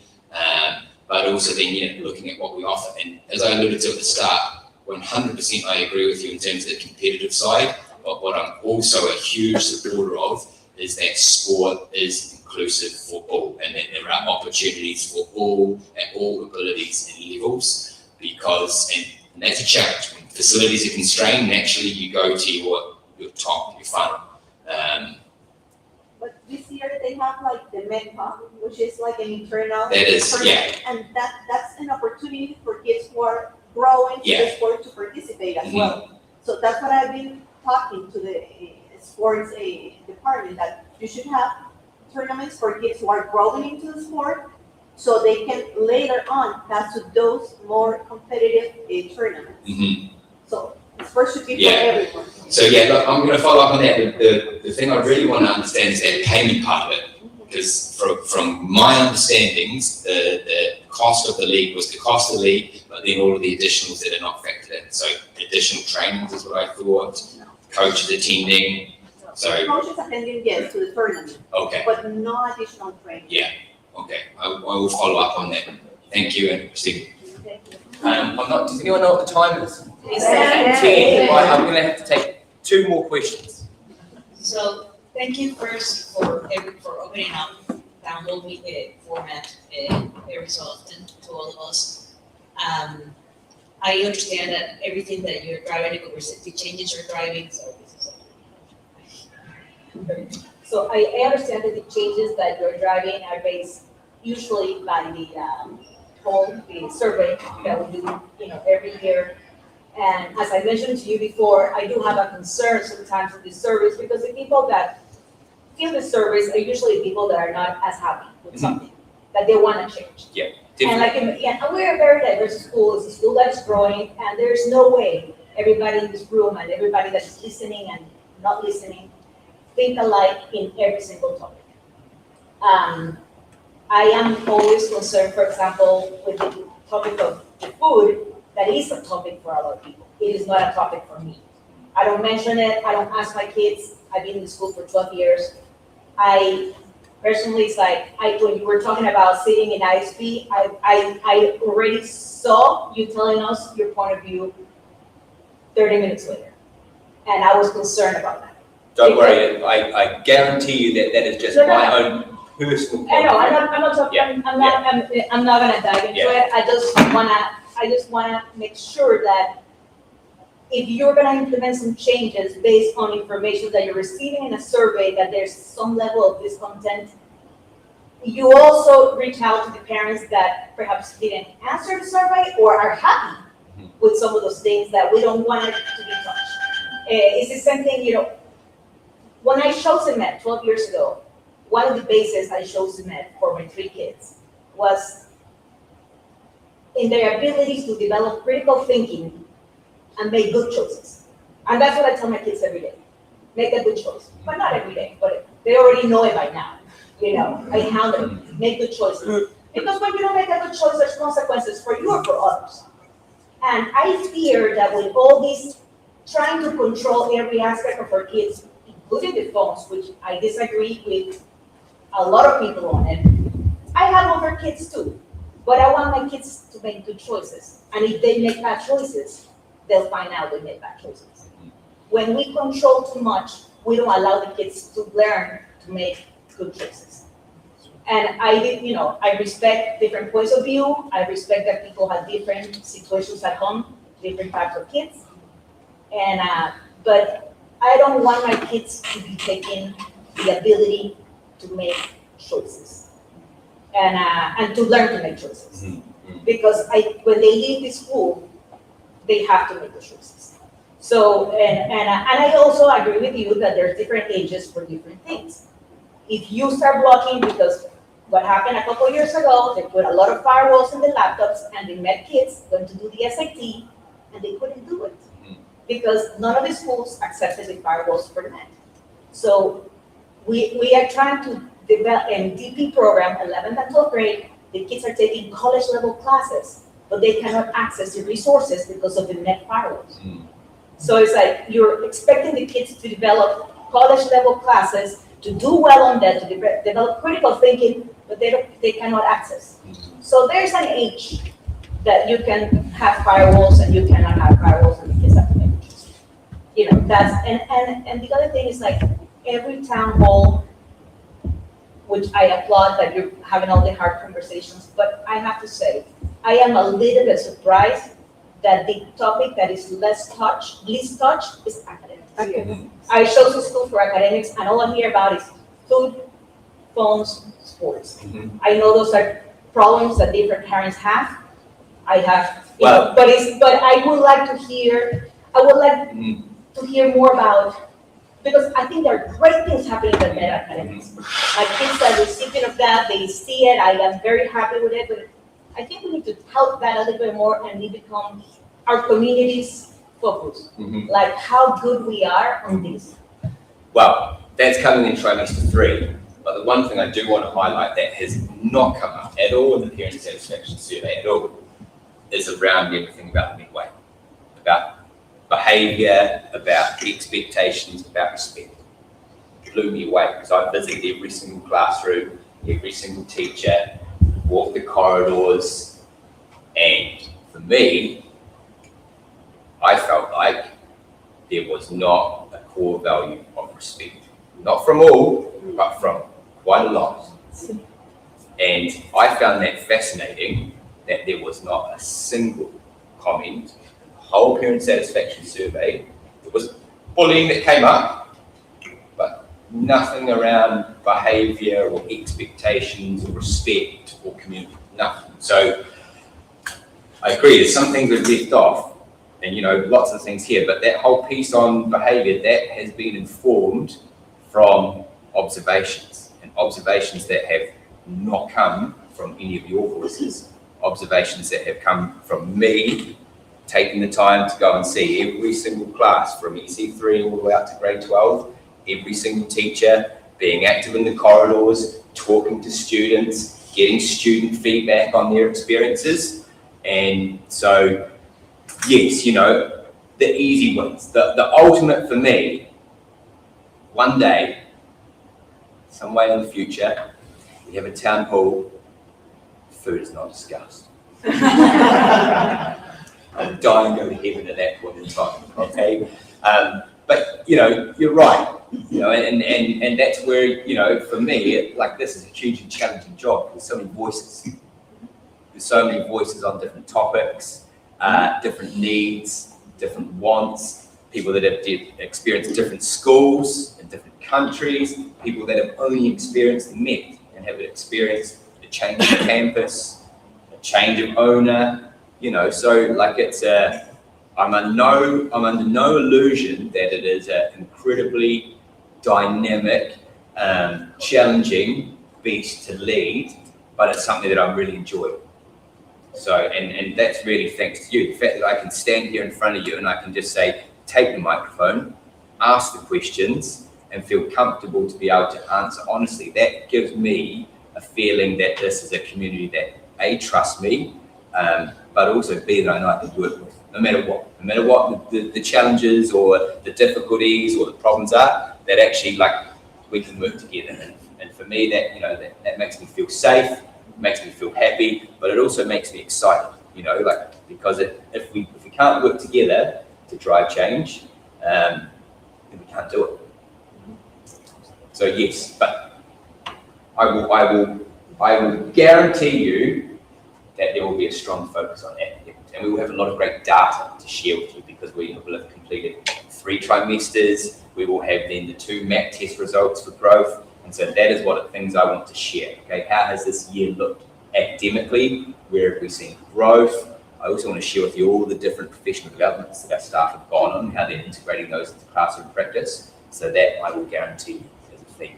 but also then, looking at what we offer. And as I alluded to at the start, 100% I agree with you in terms of the competitive side, but what I'm also a huge supporter of is that sport is inclusive for all, and that there are opportunities for all at all abilities and levels, because, and that's a challenge. When facilities are constrained, naturally you go to your top, your funnel. But this year they have the MEDPA, which is an internal. That is, tournament, and that's an opportunity for kids who are growing to the sport to participate as well. So that's what I've been talking to the sports department, that you should have tournaments for kids who are growing into the sport, so they can later on pass to those more competitive tournaments. So sports should be for everyone. So look, I'm going to follow up on that. The thing I really want to understand is that payment part of it, because from my understandings, the cost of the league was the cost of the league, but then all of the additionals that are not factored in. So additional trainings is what I thought, coaches attending. So Coaches attending, yes, to the tournament. Okay. But no additional training. Yeah. Okay. I will follow up on that. Thank you, and Steve. Does anyone know what the time is? It's 10. Right, I'm going to have to take 2 more questions. So thank you first for opening up Townhall format every so often to all of us. I understand that everything that you're driving, the changes you're driving, So I understand that the changes that you're driving are based usually by the survey that we do, every year. And as I mentioned to you before, I do have a concern sometimes with the surveys, because the people that fill the surveys are usually people that are not as happy with something, that they want to change. Yeah, And and we're a very diverse school. It's a school that is growing, and there's no way everybody in this room and everybody that's listening and not listening think alike in every single topic. I am always concerned, for example, with the topic of the food. That is a topic for a lot of people. It is not a topic for me. I don't mention it. I don't ask my kids. I've been in the school for 12 years. I personally, it's when you were talking about sitting in ISP, I already saw you telling us your point of view 30 minutes later. And I was concerned about that. Don't worry, I guarantee you that is just my own personal. I know, I'm not talking, I'm not gonna dive into it. I just wanna make sure that if you're gonna implement some changes based on information that you're receiving in a survey, that there's some level of discontent, you also reach out to the parents that perhaps didn't answer the survey or are happy with some of those things that we don't want it to be touched. It's the same thing, when I chose CEMET 12 years ago, one of the bases I chose CEMET for my 3 kids was in their abilities to develop critical thinking and make good choices. And that's what I tell my kids every day. Make a good choice. But not every day, but they already know it by now. I hound them, make good choices. Because when you don't make a good choice, there's consequences for you or for others. And I fear that with all this trying to control every aspect of our kids, including the phones, which I disagree with a lot of people on it, I have other kids too. But I want my kids to make good choices. And if they make bad choices, they'll find out they made bad choices. When we control too much, we don't allow the kids to learn to make good choices. And I respect different points of view. I respect that people have different situations at home, different types of kids. But I don't want my kids to be taking the ability to make choices and to learn to make choices. Because when they leave the school, they have to make the choices. So, and I also agree with you that there's different ages for different things. If you start blocking, because what happened a couple of years ago, they put a lot of firewalls in the laptops and they met kids going to do the SAT and they couldn't do it because none of the schools accepted the firewalls for net. So we are trying to develop a DP program, 11th and 12th grade. The kids are taking college level classes, but they cannot access the resources because of the net firewalls. So it's like you're expecting the kids to develop college level classes, to do well on that, to develop critical thinking, but they cannot access. So there's an age that you can have firewalls and you cannot have firewalls, and the kids have to make choices. That's and the other thing is like every town hall, which I applaud that you're having all the hard conversations, but I have to say, I am a little bit surprised that the topic that is least touched is academics. I chose a school for academics, and all I hear about is food, phones, sports. I know those are problems that different parents have. I have, but I would like to hear. I would like to hear more about, because I think there are great things happening in the academics. My kids are recipient of that. They see it. I am very happy with it. But I think we need to help that a little bit more, and we become our community's focus. Like how good we are on this. Well, that's coming in trimester 3. But the one thing I do want to highlight that has not come up at all in the parent satisfaction survey at all is around everything about the midway, about behaviour, about expectations, about respect. It blew me away because I visited every single classroom, every single teacher, walked the corridors, and for me, I felt like there was not a core value of respect. Not from all, but from quite a lot. And I found that fascinating, that there was not a single comment in the whole parent satisfaction survey. There was bullying that came up, but nothing around behaviour or expectations or respect or community, nothing. So I agree, there's some things we've left off, and lots of things here, but that whole piece on behaviour, that has been informed from observations, and observations that have not come from any of your voices, observations that have come from me taking the time to go and see every single class from EC3 all the way up to grade 12, every single teacher, being active in the corridors, talking to students, getting student feedback on their experiences. And so, yes, the easy ones, the ultimate for me, one day, some way in the future, we have a town hall, food is not discussed. I'm dying to go to heaven at that point in time, okay? But, you're right, and that's where, for me, this is a hugely challenging job. There's so many voices. There's so many voices on different topics, different needs, different wants, people that have experienced different schools in different countries, people that have only experienced the Met and haven't experienced a change of campus, a change of owner, you know, so like I'm under no illusion that it is an incredibly dynamic, challenging beast to lead, but it's something that I really enjoy. So, and that's really thanks to you. The fact that I can stand here in front of you and I can just say, take the microphone, ask the questions, and feel comfortable to be able to answer honestly, that gives me a feeling that this is a community that A, trusts me, but also B, that I know I can do it with, no matter what the challenges or the difficulties or the problems are, that actually like we can work together. And for me, that, you know, that makes me feel safe, makes me feel happy, but it also makes me excited, you know, like, because if we can't work together to drive change, then we can't do it. So yes, but I will guarantee you that there will be a strong focus on that, and we will have a lot of great data to share with you, because we will have completed 3 trimesters. We will have then the 2 MAP test results for growth. And so that is what things I want to share. Okay, how has this year looked academically? Where have we seen growth? I also want to share with you all the different professional developments that our staff have gone on, how they're integrating those into classroom practice. So that I will guarantee you as a theme.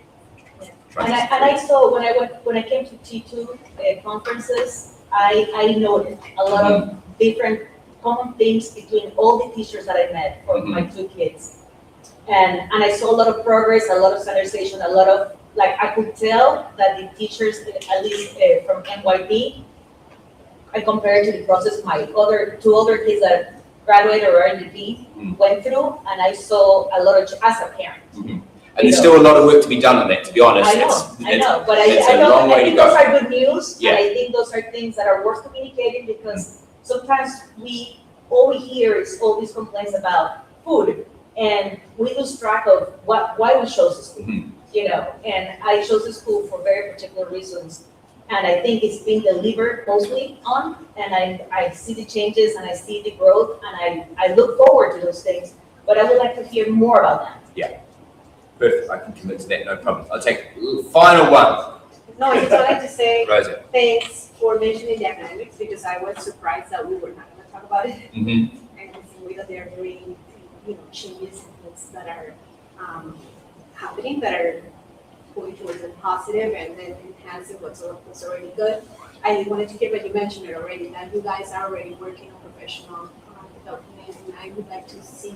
And I saw when I came to T2 conferences, I noticed a lot of different common themes between all the teachers that I met for my 2 kids. And I saw a lot of progress, a lot of standardization, a lot of, like, I could tell that the teachers, at least from NYP, I compared to the process my 2 other kids that graduated or are in the B went through, and I saw a lot of, as a parent. And there's still a lot of work to be done on that, to be honest. I know, but I think those are good news, and I think those are things that are worth communicating, because sometimes all we hear is all these complaints about food, and we lose track of why we chose the school, you know, and I chose the school for very particular reasons. And I think it's being delivered mostly on, and I see the changes and I see the growth, and I look forward to those things, but I would like to hear more about that. Yeah, perfect, I can commit to that, no problem. I'll take the final one. No, I just wanted to say Rosa. thanks for mentioning the academics, because I was surprised that we were not going to talk about it. And it's the way that they're doing, you know, changes and things that are happening, that are going towards the positive and then enhancing what's already good. I wanted to hear, but you mentioned it already, that you guys are already working on professional development, and I would like to see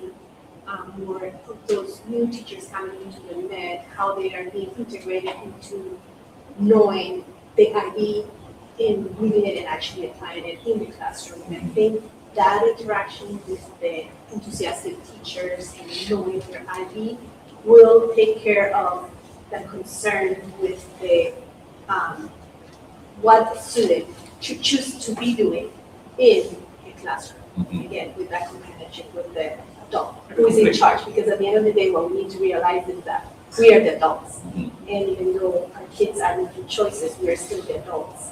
more of those new teachers coming into the Met, how they are being integrated into knowing the IB and reading it and actually applying it in the classroom. And I think that interaction with the enthusiastic teachers and knowing their IB will take care of the concern with the what the student should choose to be doing in a classroom. Again, with that companionship with the adult who is in charge, because at the end of the day, what we need to realize is that we are the adults. And even though our kids are making choices, we are still the adults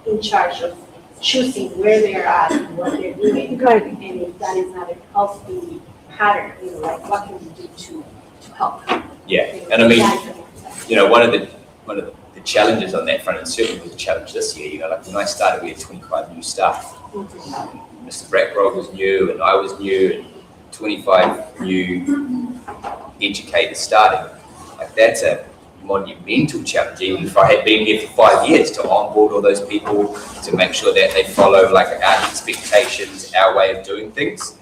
in charge of choosing where they're at and what they're doing. And if that is not a healthy pattern, you know, like what can we do to help? Yeah, and I mean, you know, one of the challenges on that front, and certainly was a challenge this year, you know, like when I started, we had 25 new staff. Mr. Brackroll was new, and I was new, and 25 new educators starting. Like, that's a monumental challenge, even if I had been here for 5 years, to onboard all those people, to make sure that they follow like our expectations, our way of doing things.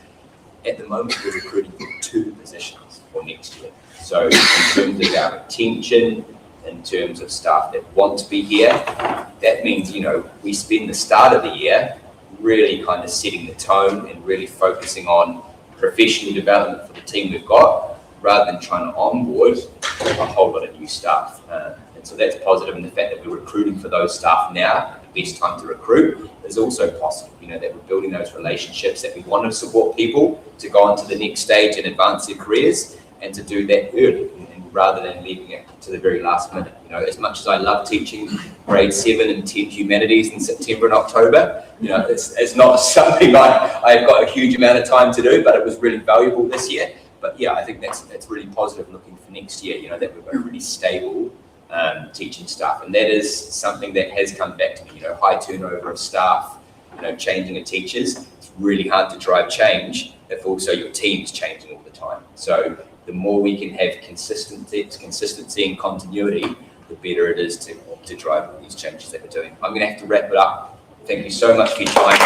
At the moment, we're recruiting for 2 positions for next year. So in terms of our retention, in terms of staff that want to be here, that means, you know, we spend the start of the year really kind of setting the tone and really focusing on professional development for the team we've got, rather than trying to onboard a whole lot of new staff. And so that's positive, and the fact that we're recruiting for those staff now, the best time to recruit, is also possible, you know, that we're building those relationships, that we want to support people to go on to the next stage and advance their careers, and to do that early. And rather than leaving it to the very last minute. You know, as much as I love teaching grade 7 and 10 humanities in September and October, you know, it's not something I've got a huge amount of time to do, but it was really valuable this year. But yeah, I think that's really positive looking for next year, you know, that we've got a really stable teaching staff. And that is something that has come back to me, you know, high turnover of staff, you know, changing of teachers. It's really hard to drive change if also your team's changing all the time. So the more we can have consistency and continuity, the better it is to drive all these changes that we're doing. I'm going to have to wrap it up. Thank you so much for your time.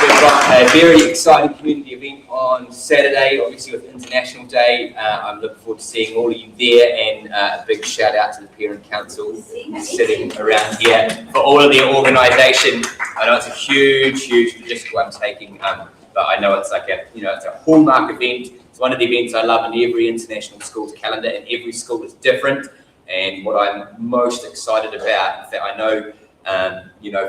We've got a very exciting community event on Saturday, obviously with International Day. I'm looking forward to seeing all of you there, and a big shout out to the Parent Council sitting around here for all of their organisation. I know it's a huge logistical undertaking, but I know it's like it's a hallmark event. It's one of the events I love in every international school's calendar, and every school is different. And what I'm most excited about is that I know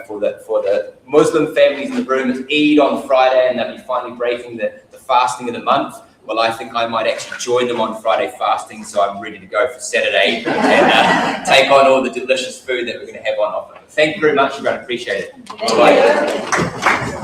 for the Muslim families in the room, it's Eid on Friday, and they'll be finally breaking the fasting of the month. Well, I think I might actually join them on Friday fasting, so I'm ready to go for Saturday and take on all the delicious food that we're going to have on offer. Thank you very much, everyone. Appreciate it. Bye-bye.